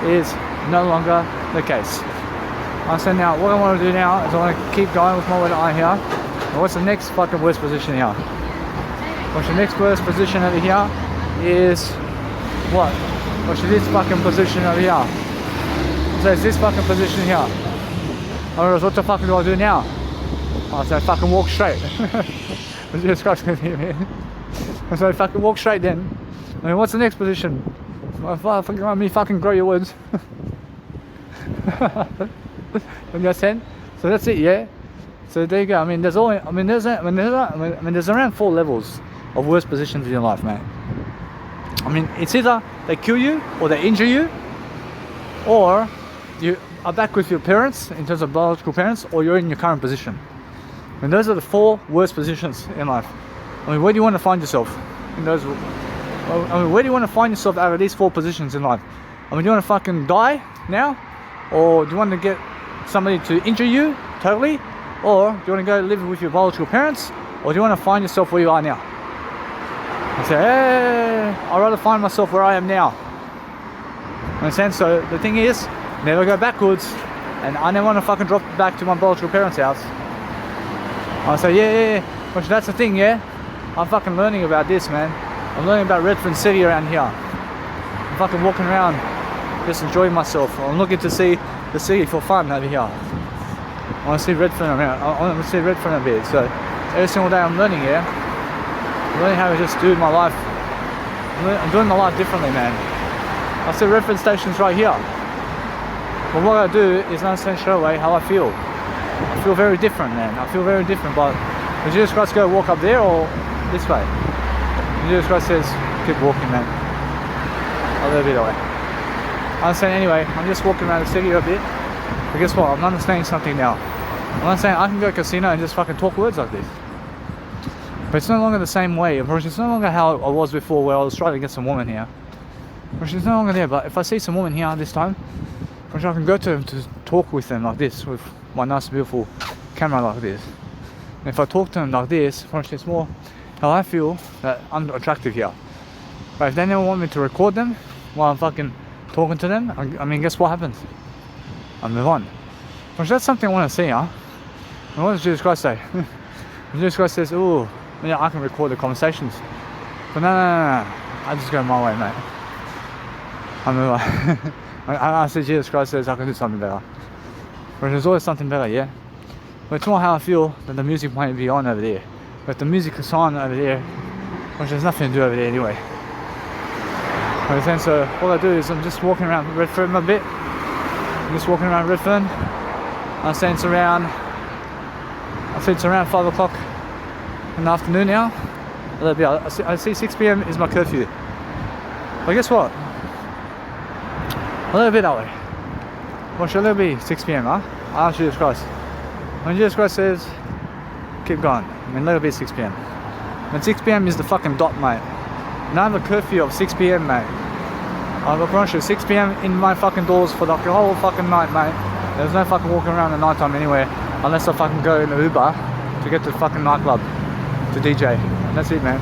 is no longer the case. I understand now, what I want to do now is I want to keep going with my word I here. And what's the next fucking worst position here? What's the next worst position over here is what? What's this fucking position over here? So it's this fucking position here. Otherwise, what the fuck do I do now? I say fucking walk straight. Jesus Christ, man. I say fucking walk straight then. I mean, what's the next position? Fucking me fucking grow your words. You understand? So that's it, yeah. So there you go. I mean, there's around 4 levels of worst positions in your life, mate. I mean, it's either they kill you or they injure you, or you are back with your parents in terms of biological parents, or you're in your current position. I mean, those are the 4 worst positions in life. I mean, where do you want to find yourself in those? I mean, where do you want to find yourself out of these 4 positions in life? I mean, do you want to fucking die now, or do you want to get somebody to injure you totally, or do you want to go live with your biological parents, or do you want to find yourself where you are now? I say, hey, I'd rather find myself where I am now. Understand? So the thing is, never go backwards, and I never want to fucking drop back to my biological parents' house. I say, yeah, which that's the thing, yeah. I'm fucking learning about this, man. I'm learning about Redfern City around here. I'm fucking walking around, just enjoying myself. I'm looking to see the city for fun over here. I want to see Redfern around. I want to see Redfern a bit. So every single day I'm learning, yeah. I'm learning how to just do my life. I'm doing my life differently, man. I see Redfern stations right here. But what I do is understand straight away how I feel. I feel very different, man. I feel very different. But would Jesus Christ go walk up there or this way? Jesus Christ says, keep walking, man. A little bit away. I understand anyway. I'm just walking around the city a bit. But guess what? I'm understanding something now. I'm understanding I can go to a casino and just fucking talk words like this. But it's no longer the same way. It's no longer how I was before, where I was trying to get some woman here. It's no longer there. But if I see some woman here this time, I can go to them to talk with them like this, with my nice beautiful camera like this. And if I talk to them like this, it's more how I feel that I'm attractive here. But if they never want me to record them while I'm fucking talking to them, I mean, guess what happens? I move on. Which that's something I want to see, huh? And what does Jesus Christ say? Jesus Christ says, oh, yeah, I can record the conversations. But no. I just go my way, mate. I move on. I see Jesus Christ says I can do something better. But there's always something better, yeah? But it's more how I feel that the music might be on over there. But the music is on over there, which there's nothing to do over there anyway. So all I do is I'm just walking around Redfern a bit. I'm just walking around Redfern. I say it's around 5 o'clock in the afternoon now. I see 6 PM is my curfew. But guess what? A little bit that way. What should it be? 6 PM, huh? I ask Jesus Christ. When Jesus Christ says, keep going. I mean, let it be 6 PM. When 6 PM is the fucking dot, mate. And I have a curfew of 6 PM, mate. I've got 6 PM in my fucking doors for the whole fucking night, mate. There's no fucking walking around at night time anywhere, unless I fucking go in an Uber to get to the fucking nightclub to DJ. And that's it, man.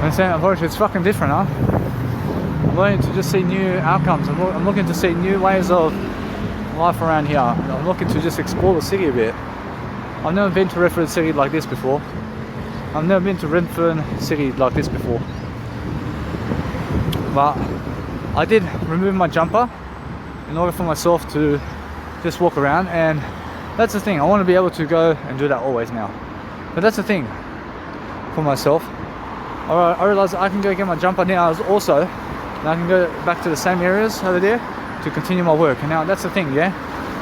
I'm saying, unfortunately, it's fucking different, huh? I'm looking to just see new outcomes. I'm looking to see new ways of life around here. I'm looking to just explore the city a bit. I've never been to Redfern City like this before. I've never been to Redfern City like this before. But I did remove my jumper in order for myself to just walk around, and that's the thing. I want to be able to go and do that always now. But that's the thing for myself. I realize I can go get my jumper now also, and I can go back to the same areas over there to continue my work. And now that's the thing, yeah?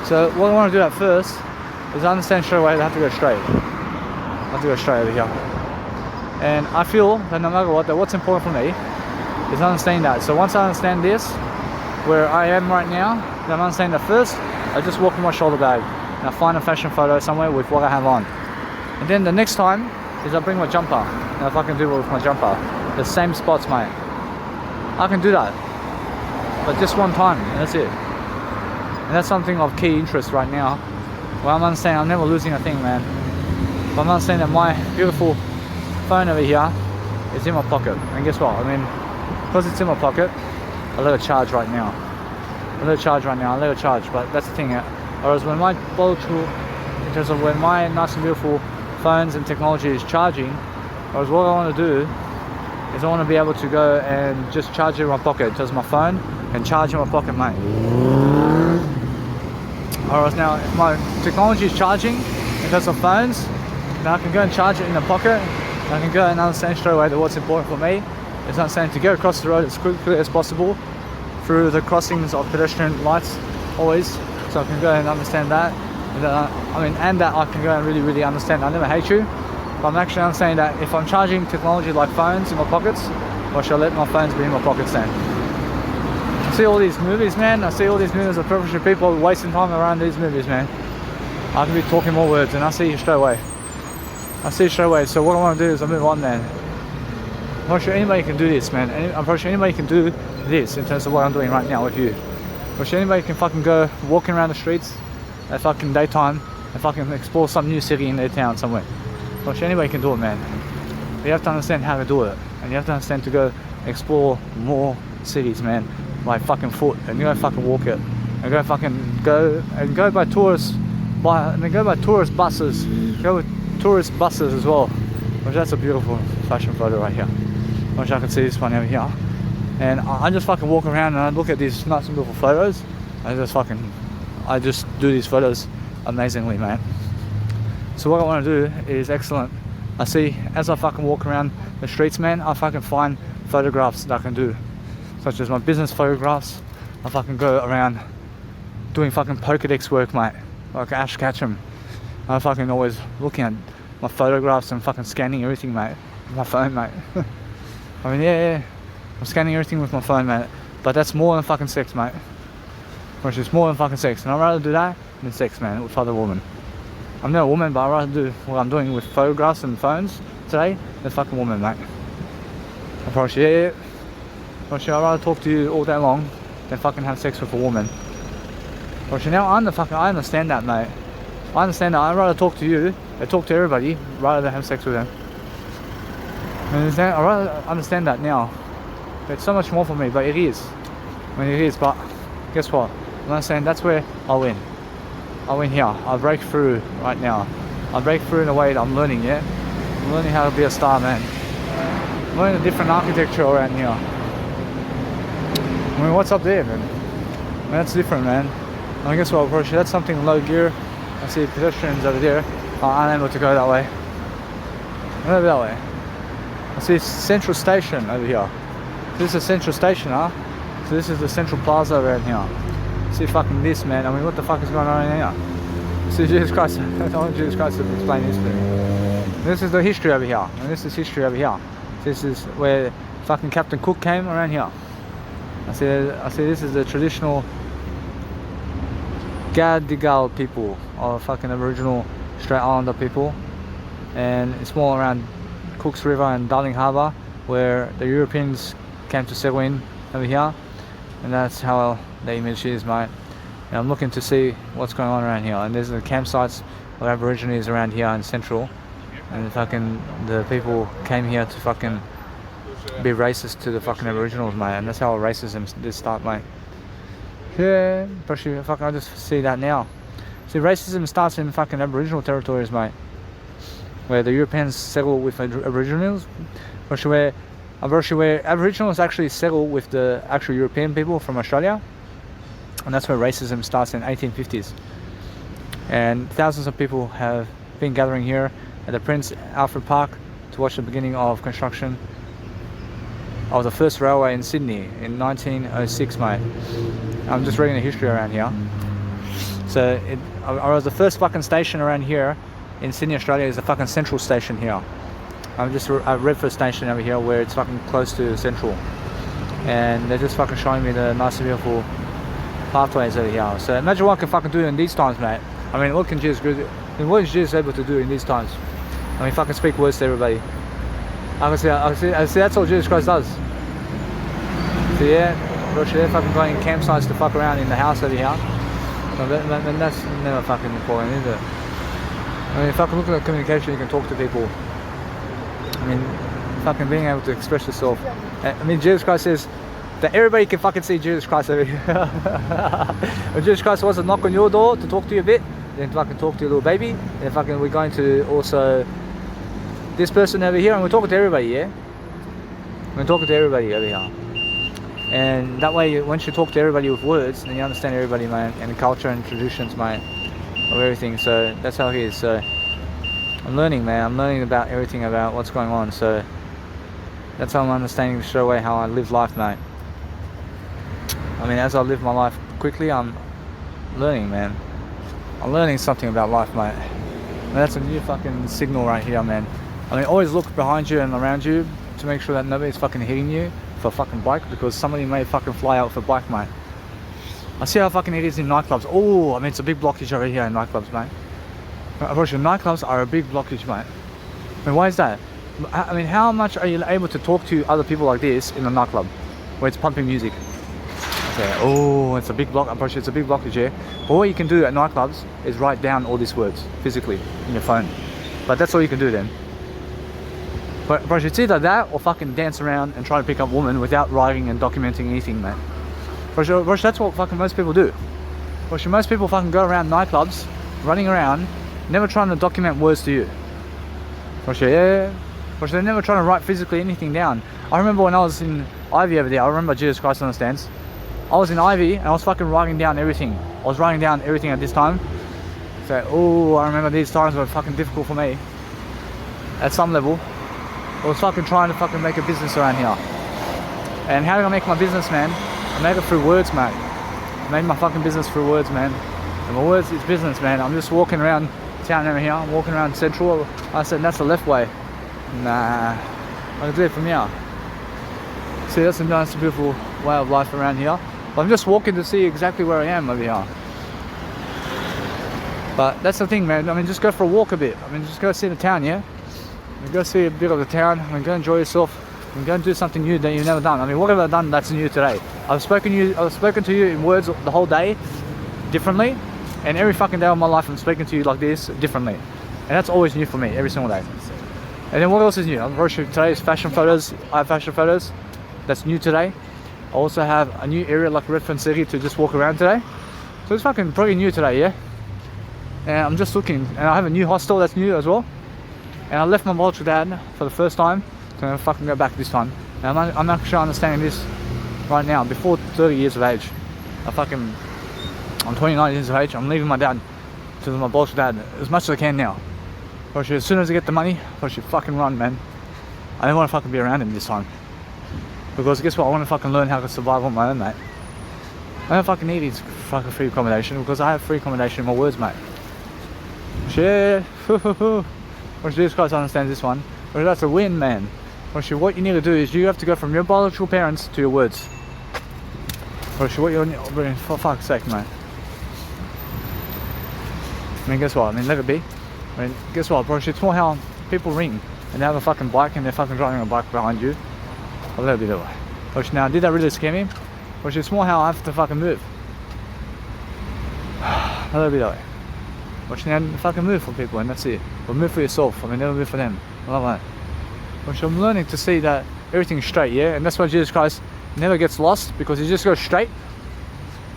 So what I want to do at first is I understand straight away that I have to go straight. I have to go straight over here. And I feel that no matter what, that what's important for me is understanding that. So once I understand this, where I am right now, then I'm understanding that first, I just walk with my shoulder bag and I find a fashion photo somewhere with what I have on. And then the next time is I bring my jumper, and if I can do it with my jumper, the same spots, mate. I can do that, but just one time, and that's it. And that's something of key interest right now. Well, I'm understanding I'm never losing a thing, man. But I'm understanding that my beautiful phone over here is in my pocket. And guess what? I mean, because it's in my pocket, I let it charge right now. I let it charge, but that's the thing. Whereas when my biological, in terms of when my nice and beautiful phones and technology is charging, whereas what I want to do is I want to be able to go and just charge it in my pocket. Just my phone and charge in my pocket, mate. Whereas now, if my technology is charging terms of phones, then I can go and charge it in the pocket. I can go and understand straight away that what's important for me is understanding to get across the road as quickly as possible through the crossings of pedestrian lights always, so I can go and understand that. And that I can go and really understand. I never hate you, but I'm actually understanding that if I'm charging technology like phones in my pockets, or should I let my phones be in my pockets then? I see all these movies, man. I see all these movies of professional people wasting time around these movies, man. I can be talking more words, and I see you straight away. So what I want to do is I move on, man. I'm not sure anybody can do this, man. I'm pretty sure anybody can do this in terms of what I'm doing right now with you. I'm pretty sure anybody can fucking go walking around the streets at fucking daytime and fucking explore some new city in their town somewhere. I'm pretty sure anybody can do it, man. But you have to understand how to do it, and you have to understand to go explore more cities, man, by fucking foot, and you go fucking walk it, and go by tourist buses, go with tourist buses as well. Which that's a beautiful fashion photo right here. I wish I could see this one over here. And I just fucking walk around and I look at these nice and beautiful photos. I just do these photos amazingly, man. So what I want to do is excellent. I see, as I fucking walk around the streets, man, I fucking find photographs that I can do, such as my business photographs. I fucking go around doing fucking Pokedex work, mate, like Ash Ketchum. I'm fucking always looking at my photographs and fucking scanning everything, mate, with my phone, mate. I mean, yeah, I'm scanning everything with my phone, mate, but that's more than fucking sex, mate. Which is more than fucking sex, and I'd rather do that than sex, man, with other women. I'm not a woman, but I'd rather do what I'm doing with photographs and phones today than fucking woman, mate. I promise you, I'd rather talk to you all day long than fucking have sex with a woman. But now I understand that, mate. I understand that. I'd rather talk to you and talk to everybody rather than have sex with them. I'd rather understand that now. It's so much more for me, but it is. But guess what? I'm saying that's where I win. I win here. I break through right now. I break through in a way that I'm learning, yeah? I'm learning how to be a star, man. I'm learning a different architecture around here. I mean, what's up there, man? That's different, man. I guess what, approach that's something low gear. I see pedestrians over there are unable to go that way. Over that way. I see Central Station over here. This is a Central Station, huh? So this is the Central Plaza around here. See fucking this, man. I mean, what the fuck is going on in here? See, Jesus Christ. I want Jesus Christ to explain this to me. This is the history over here. And this is history over here. This is where fucking Captain Cook came around here. I see this is the traditional Gadigal people, or fucking Aboriginal Strait Islander people, and it's more around Cooks River and Darling Harbour where the Europeans came to settle in over here, and that's how the image is, mate. And I'm looking to see what's going on around here, and there's the campsites of Aborigines around here in Central, and the people came here to fucking be racist to the fucking Aboriginals, mate, and that's how racism did start, mate. Yeah, especially fucking I just see that now. See, racism starts in fucking Aboriginal territories, mate, where the Europeans settle with Aboriginals, where Aboriginals actually settle with the actual European people from Australia, and that's where racism starts in 1850s. And thousands of people have been gathering here at the Prince Alfred Park to watch the beginning of construction of the first railway in Sydney in 1906, mate. I'm just reading the history around here. So I was the first fucking station around here in Sydney, Australia is the fucking Central Station here. I Redford Station over here where it's fucking close to Central. And they're just fucking showing me the nice and beautiful pathways over here. So imagine what I can fucking do in these times, mate. I mean, what is Jesus able to do in these times? I mean, fucking speak words to everybody. I see that's all Jesus Christ does. So yeah, they're fucking going in campsites to fuck around in the house over here. And that's never fucking important, is it? I mean, fucking looking at communication, you can talk to people. I mean, fucking being able to express yourself. I mean, Jesus Christ says that everybody can fucking see Jesus Christ over here. When Jesus Christ wants to knock on your door to talk to you a bit, then fucking talk to your little baby. Then fucking we're going to also this person over here, and we're talking to everybody, yeah? We're talking to everybody over here. And that way, once you talk to everybody with words, then you understand everybody, man, and the culture and traditions, mate, of everything. So that's how it is. So I'm learning, man. I'm learning about everything about what's going on. So that's how I'm understanding straight away how I live life, mate. I mean, as I live my life quickly, I'm learning, man. I'm learning something about life, mate. And that's a new fucking signal right here, man. I mean, always look behind you and around you to make sure that nobody's fucking hitting you for a fucking bike, because somebody may fucking fly out for a bike, mate. I see how fucking it is in nightclubs. Oh, I mean, it's a big blockage over here in nightclubs, mate. Unfortunately, nightclubs are a big blockage, mate. I mean, why is that? I mean, how much are you able to talk to other people like this in a nightclub where it's pumping music? Okay. Oh, it's a big block. I'm it's a big blockage here. But what you can do at nightclubs is write down all these words physically in your phone. But that's all you can do then. But it's either that or fucking dance around and try to pick up women without writing and documenting anything, mate. That's what fucking most people do. Most people fucking go around nightclubs, running around, never trying to document words to you. They're never trying to write physically anything down. I remember when I was in Ivy over there, I remember Jesus Christ understands. I was in Ivy and I was fucking writing down everything. I was writing down everything at this time. So, oh, I remember these times were fucking difficult for me. At some level. I was fucking trying to fucking make a business around here. And how did I make my business, man? I made it through words, mate. I made my fucking business through words, man. And my words is business, man. I'm just walking around town over here. I'm walking around Central. I said, that's the left way. Nah, I can do it from here. See, that's a nice, beautiful way of life around here. I'm just walking to see exactly where I am over here. But that's the thing, man. I mean, just go for a walk a bit. I mean, just go see the town, yeah? I mean, go see a bit of the town. I mean, go enjoy yourself. And go and do something new that you've never done. I mean, what have I done that's new today? I've spoken to you in words the whole day, differently. And every fucking day of my life, I'm speaking to you like this, differently. And that's always new for me, every single day. And then what else is new? I'm very sure today is fashion photos. I have fashion photos. That's new today. I also have a new area like Redfern City to just walk around today. So it's fucking pretty new today, yeah? And I'm just looking. And I have a new hostel that's new as well. And I left my Bolshoi dad for the first time. So I'm gonna fucking go back this time. And I'm actually understanding this right now. Before 30 years of age. I'm 29 years of age. I'm leaving my dad to my Bolshoi dad as much as I can now. As soon as I get the money, I should fucking run, man. I don't want to fucking be around him this time. Because guess what? I want to fucking learn how to survive on my own, mate. I don't fucking need his fucking free accommodation because I have free accommodation in my words, mate. Shit. Which these guys understand this one. But that's a win, man. What you need to do is you have to go from your biological parents to your words. What you're for fuck's sake, mate. I mean, guess what? I mean, let it be. I mean, guess what, bro? It's more how people ring and they have a fucking bike and they're fucking driving a bike behind you. I'll let it be that way. Which now, did that really scare me? Which it's more how I have to fucking move. I'll let it be that way. Which now, fucking move for people and that's it. But move for yourself. I mean, never move for them. I love that. Which I'm learning to see that everything's straight, yeah? And that's why Jesus Christ never gets lost because he just goes straight.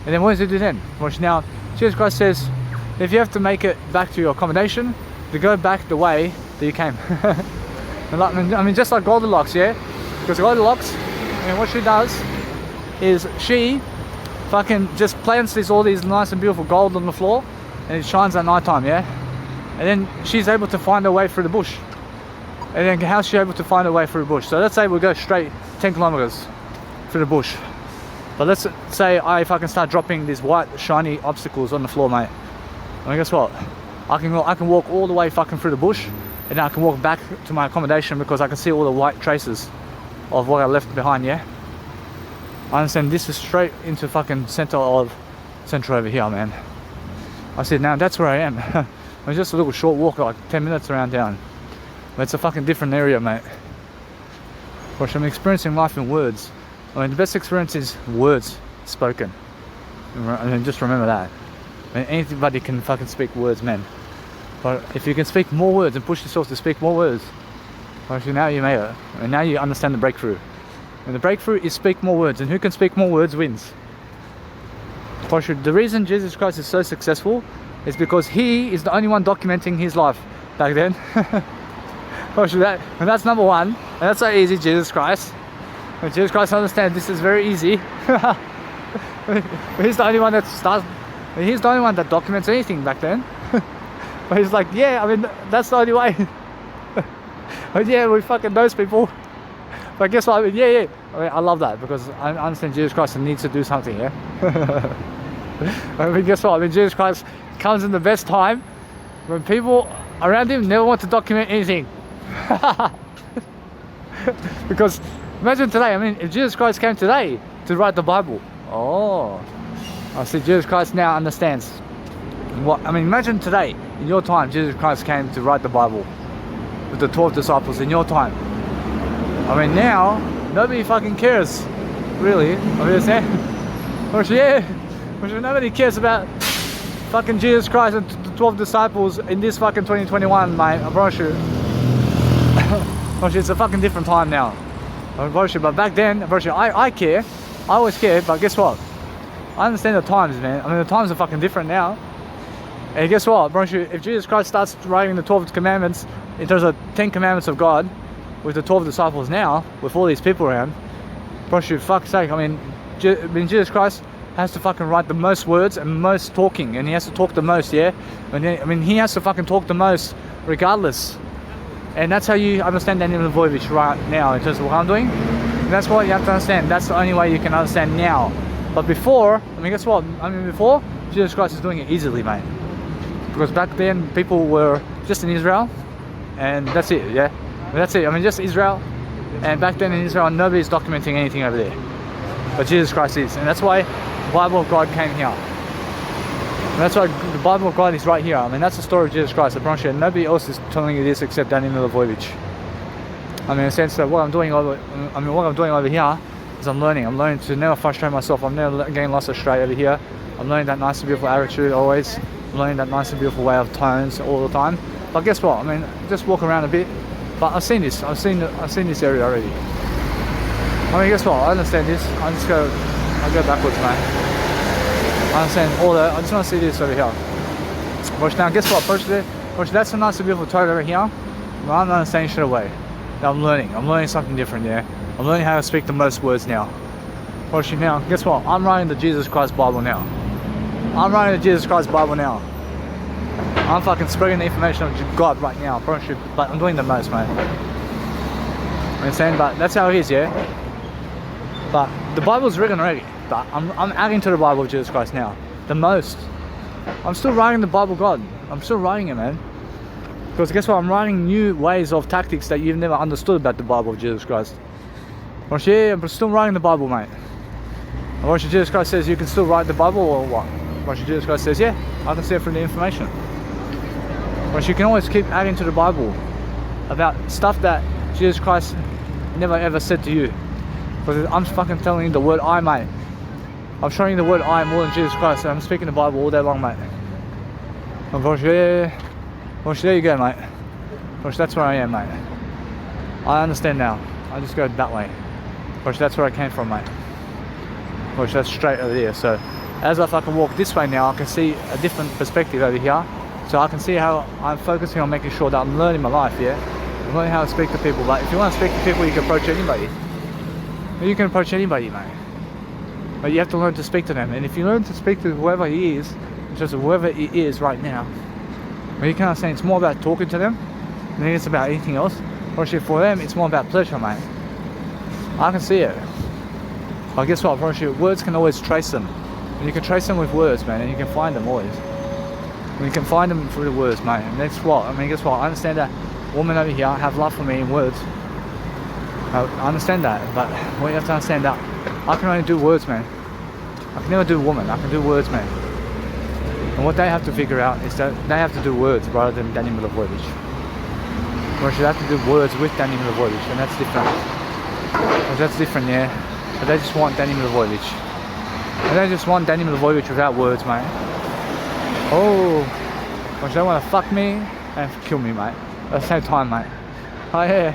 And then what does he do then? Which now, Jesus Christ says, if you have to make it back to your accommodation, to go back the way that you came. I mean, just like Goldilocks, yeah? Because Goldilocks, I mean, what she does is she fucking just plants all these nice and beautiful gold on the floor and it shines at night time, yeah? And then she's able to find her way through the bush. And then how's she able to find her way through the bush? So let's say we go straight 10 kilometers through the bush. But let's say I fucking start dropping these white shiny obstacles on the floor, mate. I mean, guess what? I can walk all the way fucking through the bush and then I can walk back to my accommodation because I can see all the white traces of what I left behind, yeah? I understand this is straight into fucking center of Central over here, man. I said, now that's where I am. It's just a little short walk, like 10 minutes around town. But it's a fucking different area, mate. Which I'm experiencing life in words. I mean, the best experience is words spoken. I mean, just remember that. I mean, anybody can fucking speak words, man. But if you can speak more words and push yourself to speak more words, actually now you made it. And now you understand the breakthrough. And the breakthrough is speak more words. And who can speak more words wins. The reason Jesus Christ is so successful is because he is the only one documenting his life back then. And that's number one. And that's so easy, Jesus Christ. And Jesus Christ understands this is very easy. He's the only one that starts. He's the only one that documents anything back then. But he's like, yeah, I mean, that's the only way. But yeah, we fucking those people. But guess what? I mean, yeah. I mean, I love that because I understand Jesus Christ needs to do something, yeah? I mean, guess what? I mean, Jesus Christ comes in the best time when people around him never want to document anything. Because imagine today, I mean, if Jesus Christ came today to write the Bible, I see Jesus Christ now understands what, I mean, imagine today, in your time, Jesus Christ came to write the Bible with the 12 disciples in your time. I mean, now, nobody fucking cares, really. I mean, nobody cares about fucking Jesus Christ and the 12 disciples in this fucking 2021, mate. I promise you. It's a fucking different time now. I promise you, but back then, I care. I always care, but guess what? I understand the times, man. I mean, the times are fucking different now. And guess what? If Jesus Christ starts writing the 12 commandments, in terms of 10 commandments of God, with the 12 disciples now, with all these people around, fuck's sake, I mean, Jesus Christ has to fucking write the most words and most talking, and he has to talk the most, yeah? I mean, he has to fucking talk the most, regardless. And that's how you understand Daniel Lvoivich right now, in terms of what I'm doing. And that's what you have to understand. That's the only way you can understand now. But before, I mean, guess what? I mean, before, Jesus Christ is doing it easily, mate. Because back then, people were just in Israel, and that's it, yeah? That's it. I mean, just Israel. And back then in Israel, nobody's documenting anything over there. But Jesus Christ is. And that's why the Bible of God came here. And that's why the Bible of God is right here. I mean, that's the story of Jesus Christ. I promise you, nobody else is telling you this except Daniel Lvoivich. I mean, in the sense that what I'm doing over here is I'm learning. I'm learning to never frustrate myself. I'm never getting lost astray over here. I'm learning that nice and beautiful attitude always. I'm learning that nice and beautiful way of tones all the time. But guess what? I mean, just walk around a bit. But I've seen this. I've seen this area already. I mean, guess what? I understand this. I go backwards, mate. I understand all that. I just want to see this over here. Watch now. Guess what? Watch, that's a nice and beautiful toad over here. But I'm not understanding straight away. Now I'm learning. I'm learning something different. Yeah. I'm learning how to speak the most words now. Watch now. Guess what? I'm writing the Jesus Christ Bible now. I'm writing the Jesus Christ Bible now. I'm fucking spreading the information of God right now, I promise you, but I'm doing the most, mate. I'm saying, but that's how it is, yeah? But the Bible's written already, but I'm adding to the Bible of Jesus Christ now. The most. I'm still writing the Bible God. I'm still writing it, man. Because guess what? I'm writing new ways of tactics that you've never understood about the Bible of Jesus Christ. I'm still writing the Bible, mate. And what Jesus Christ says, you can still write the Bible, or what? What Jesus Christ says, yeah, I can see it from the information. But you can always keep adding to the Bible about stuff that Jesus Christ never ever said to you. Because I'm fucking telling you the word I, mate. I'm showing you the word I more than Jesus Christ. And I'm speaking the Bible all day long, mate. And there you go, mate. That's where I am, mate. I understand now. I just go that way. That's where I came from, mate. That's straight over there. So as I fucking walk this way now, I can see a different perspective over here. So I can see how I'm focusing on making sure that I'm learning my life, yeah? I'm learning how to speak to people. Like, if you want to speak to people, you can approach anybody. You can approach anybody, mate. But you have to learn to speak to them. And if you learn to speak to whoever he is, just whoever he is right now, well, you can understand it's more about talking to them than it's about anything else. Or actually, for them, it's more about pleasure, mate. I can see it. But guess what? Words can always trace them. And you can trace them with words, man, and you can find them always. And you can find them through the words, mate. And that's what, I mean, guess what? I understand that women over here have love for me in words. I understand that, but what you have to understand that I can only do words, man. I can never do woman, I can do words, man. And what they have to figure out is that they have to do words rather than Daniel Lvoivich. Or should have to do words with Daniel Lvoivich, and that's different. Because that's different, yeah. But they just want Daniel Lvoivich. And they just want Daniel Lvoivich without words, mate. Oh, which they want to fuck me and kill me, mate. At the same time, mate. Oh yeah.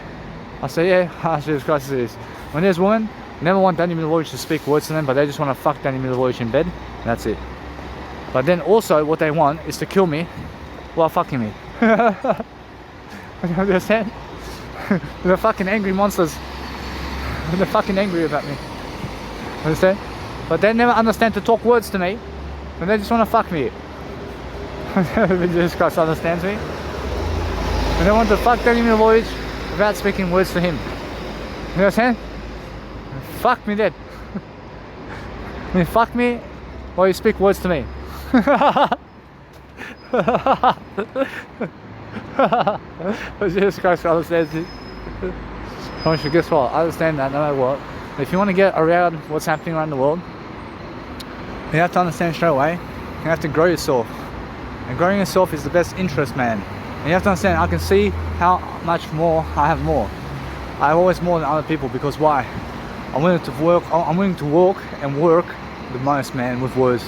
I say, yeah, Jesus Christ it is. When there's women, never want Daniel Lvoivich to speak words to them, but they just want to fuck Daniel Lvoivich in bed, and that's it. But then also, what they want is to kill me while fucking me. You understand? They're fucking angry monsters. They're fucking angry about me. Understand? But they never understand to talk words to me, and they just want to fuck me. Jesus Christ understands me. And I want to fuck Danny Milivojevic without speaking words to him. You know what I'm saying? Fuck me dead. I mean, fuck me while you speak words to me. Jesus Christ understands me. Honestly, guess what? I understand that no matter what. If you want to get around what's happening around the world, you have to understand straight away, you have to grow yourself. And growing yourself is the best interest, man. And you have to understand, I can see how much more I have more. I have always more than other people, because why? I'm willing to walk and work the most, man, with words.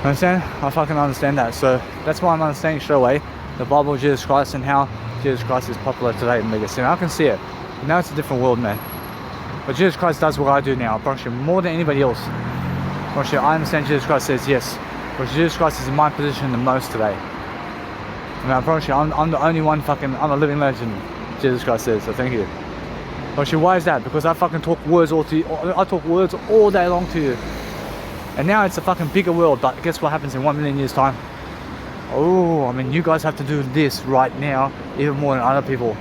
Understand? I fucking understand that. So that's why I'm understanding straight away the Bible of Jesus Christ and how Jesus Christ is popular today in Mega City. I can see it. But now it's a different world, man. But Jesus Christ does what I do now, I promise you, more than anybody else. I promise you, I understand Jesus Christ says yes. But Jesus Christ is in my position the most today. I mean, I promise you, I'm the only one fucking, I'm a living legend, Jesus Christ says, so thank you. Promise you, why is that? Because I fucking talk words all to you, I talk words all day long to you. And now it's a fucking bigger world, but guess what happens in 1 million years time? Oh, I mean, you guys have to do this right now, even more than other people.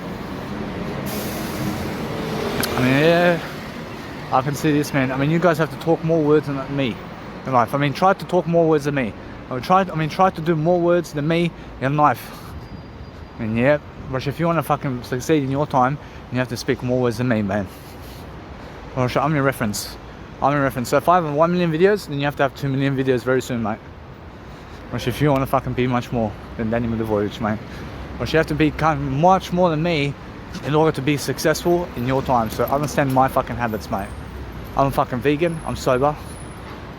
I mean, yeah, I can see this, man. I mean, you guys have to talk more words than me in life. I mean, try to talk more words than me. Try to do more words than me in life. I mean, yeah, but if you want to fucking succeed in your time, you have to speak more words than me, man. I'm your reference. I'm your reference. So if I have 1 million videos, then you have to have 2 million videos very soon, mate. Which if you want to fucking be much more than Danny Milivojevic, mate. Which you have to be kind of much more than me in order to be successful in your time. So understand my fucking habits, mate. I'm a fucking vegan, I'm sober.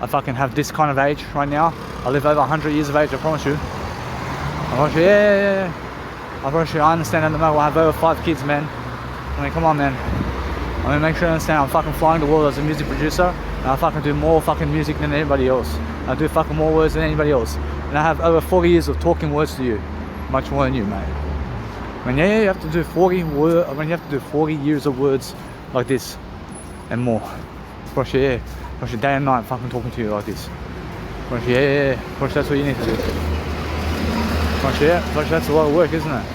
I fucking have this kind of age right now. I live over 100 years of age, I promise you. I promise you, yeah. I promise you, I understand at the moment I have over 5 kids, man. I mean, come on, man. I mean, make sure you understand I'm fucking flying the world as a music producer. And I fucking do more fucking music than anybody else. I do fucking more words than anybody else. And I have over 40 years of talking words to you. Much more than you, mate. I mean, yeah, you have to do 40 years of words like this and more. Gosh, yeah. Gosh, day and night fucking talking to you like this. Gosh, yeah. Gosh, that's what you need to do. Gosh, yeah. Gosh, that's a lot of work, isn't it?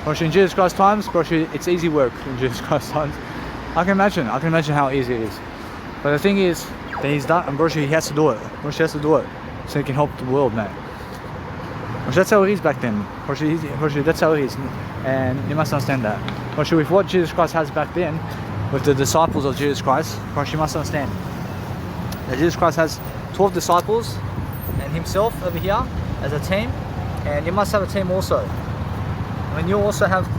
Gosh, in Jesus Christ times, gosh, it's easy work in Jesus Christ times. I can imagine how easy it is. But the thing is, that he's done, and gosh, he has to do it. Gosh, he has to do it so he can help the world, man. Gosh, that's how it is back then. Gosh, that's how it is. And you must understand that. Gosh, with what Jesus Christ has back then, with the disciples of Jesus Christ, gosh, you must understand that Jesus Christ has 12 disciples and himself over here as a team, and you must have a team also. I mean, you also have to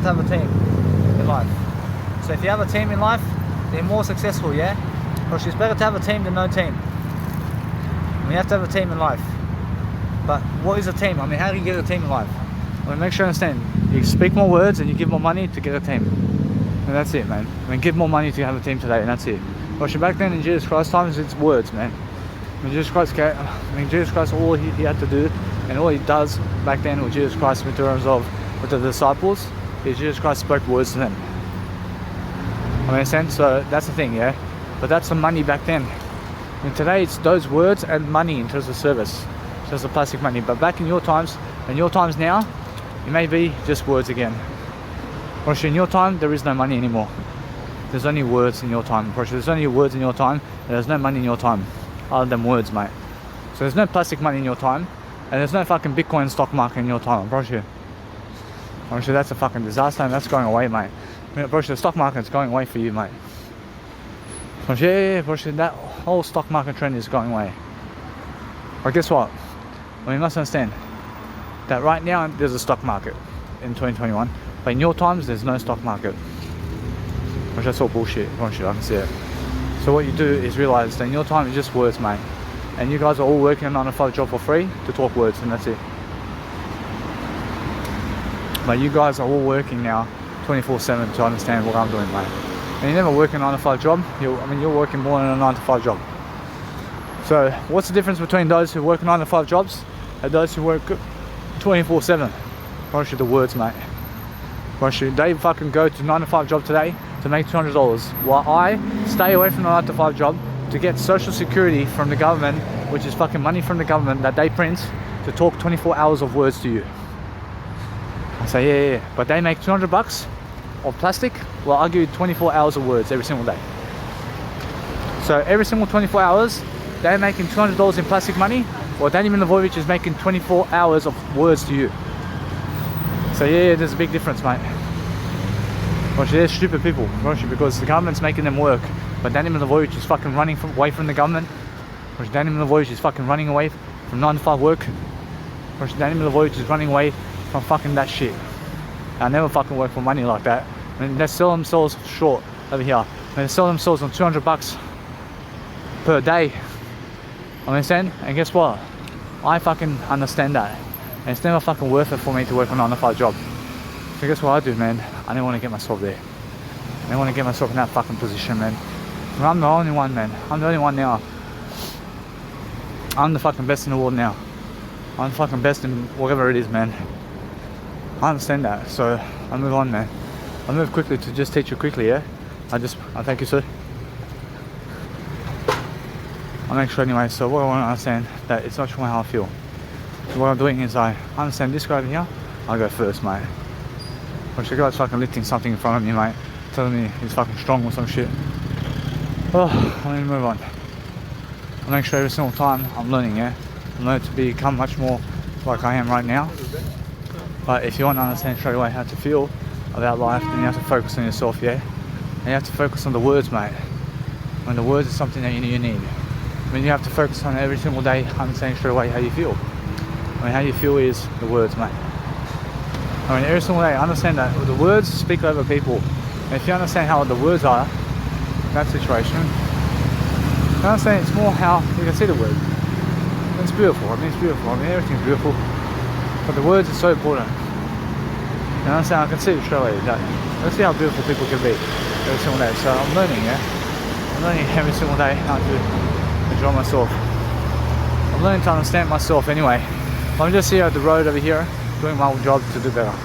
have a team in life. So if you have a team in life, they're more successful, yeah? Gosh, it's better to have a team than no team. I mean, you have to have a team in life. But what is a team? I mean, how do you get a team in life? I mean, make sure you understand. You speak more words and you give more money to get a team. And that's it, man. I mean, give more money to have a team today, and that's it. Gosh, back then in Jesus Christ times, it's words, man. I mean, Jesus Christ, all he had to do, and all he does back then with Jesus Christ in terms of with the disciples, is Jesus Christ spoke words to them. I mean, so that's the thing, yeah? But that's the money back then. And today it's those words and money in terms of service. Just the plastic money. But back in your times, now, it may be just words again. Actually, in your time, there is no money anymore. There's only words in your time. Actually, there's only words in your time, and there's no money in your time. Other than words, mate. So there's no plastic money in your time, and there's no fucking Bitcoin stock market in your time, bro. Actually, that's a fucking disaster, and that's going away, mate. Bro, the stock market's going away for you, mate. Yeah, bro, that whole stock market trend is going away. But guess what? Well, you must understand that right now there's a stock market in 2021, but in your times there's no stock market. Which that's all bullshit. I can see it. So what you do is realize that in your time it's just words, mate. And you guys are all working on a 9-to-5 job for free to talk words, and that's it. But you guys are all working now 24/7 to understand what I'm doing, mate. And you're never working on a 9-to-5 job. You're working more than a 9-to-5 job. So what's the difference between those who work 9-to-5 jobs and those who work 24/7? Probably the words, mate. Probably they fucking go to 9-to-5 job today to make $200, while I stay away from the 9-to-5 job to get social security from the government which is fucking money from the government that they print to talk 24 hours of words to you. I say, yeah, but they make $200 of plastic. Well, I'll give you 24 hours of words every single day. So every single 24 hours, they're making $200 in plastic money, or Danny Milivojevic is making 24 hours of words to you. So yeah, there's a big difference, mate. Well, they're stupid people, because the government's making them work, but Danny Milivojevic is fucking running away from the government. Danny Milivojevic is fucking running away from 9 to 5 work. Danny Milivojevic is running away from fucking that shit. I never fucking work for money like that. I mean, they sell themselves short over here. They sell themselves on $200 per day. Understand? And guess what? I fucking understand that. And it's never fucking worth it for me to work a 9 to 5 job. So guess what I do, man? I don't want to get myself there. I don't want to get myself in that fucking position, man. And I'm the only one, man. I'm the only one now. I'm the fucking best in the world now. I'm the fucking best in whatever it is, man. I understand that, so I move on, man. I move quickly to just teach you quickly, yeah? I thank you, sir. I'll make sure anyway, so what I want to understand, that it's not showing how I feel. So what I'm doing is I understand this guy over here, I'll go first, mate. Which the guy's fucking lifting something in front of me, mate, telling me he's fucking strong or some shit. Oh, I need to move on. I'll make sure every single time I'm learning, yeah? I'm learning to become much more like I am right now. But if you want to understand straight away how to feel about life, then you have to focus on yourself, yeah? And you have to focus on the words, mate. When the words is something that you need. I mean, you have to focus on it every single day, understanding straight away how you feel. I mean, how you feel is the words, mate. I mean, every single day, understand that the words speak over people. And if you understand how the words are in that situation, you understand it's more how you can see the word. It's beautiful. I mean, it's beautiful. I mean, everything's beautiful. But the words are so important. You understand? I can see it straight away. Let's see how beautiful people can be every single day. So I'm learning, yeah? I'm learning every single day how to enjoy myself. I'm learning to understand myself anyway. I'm just here at the road over here, doing my job to do better.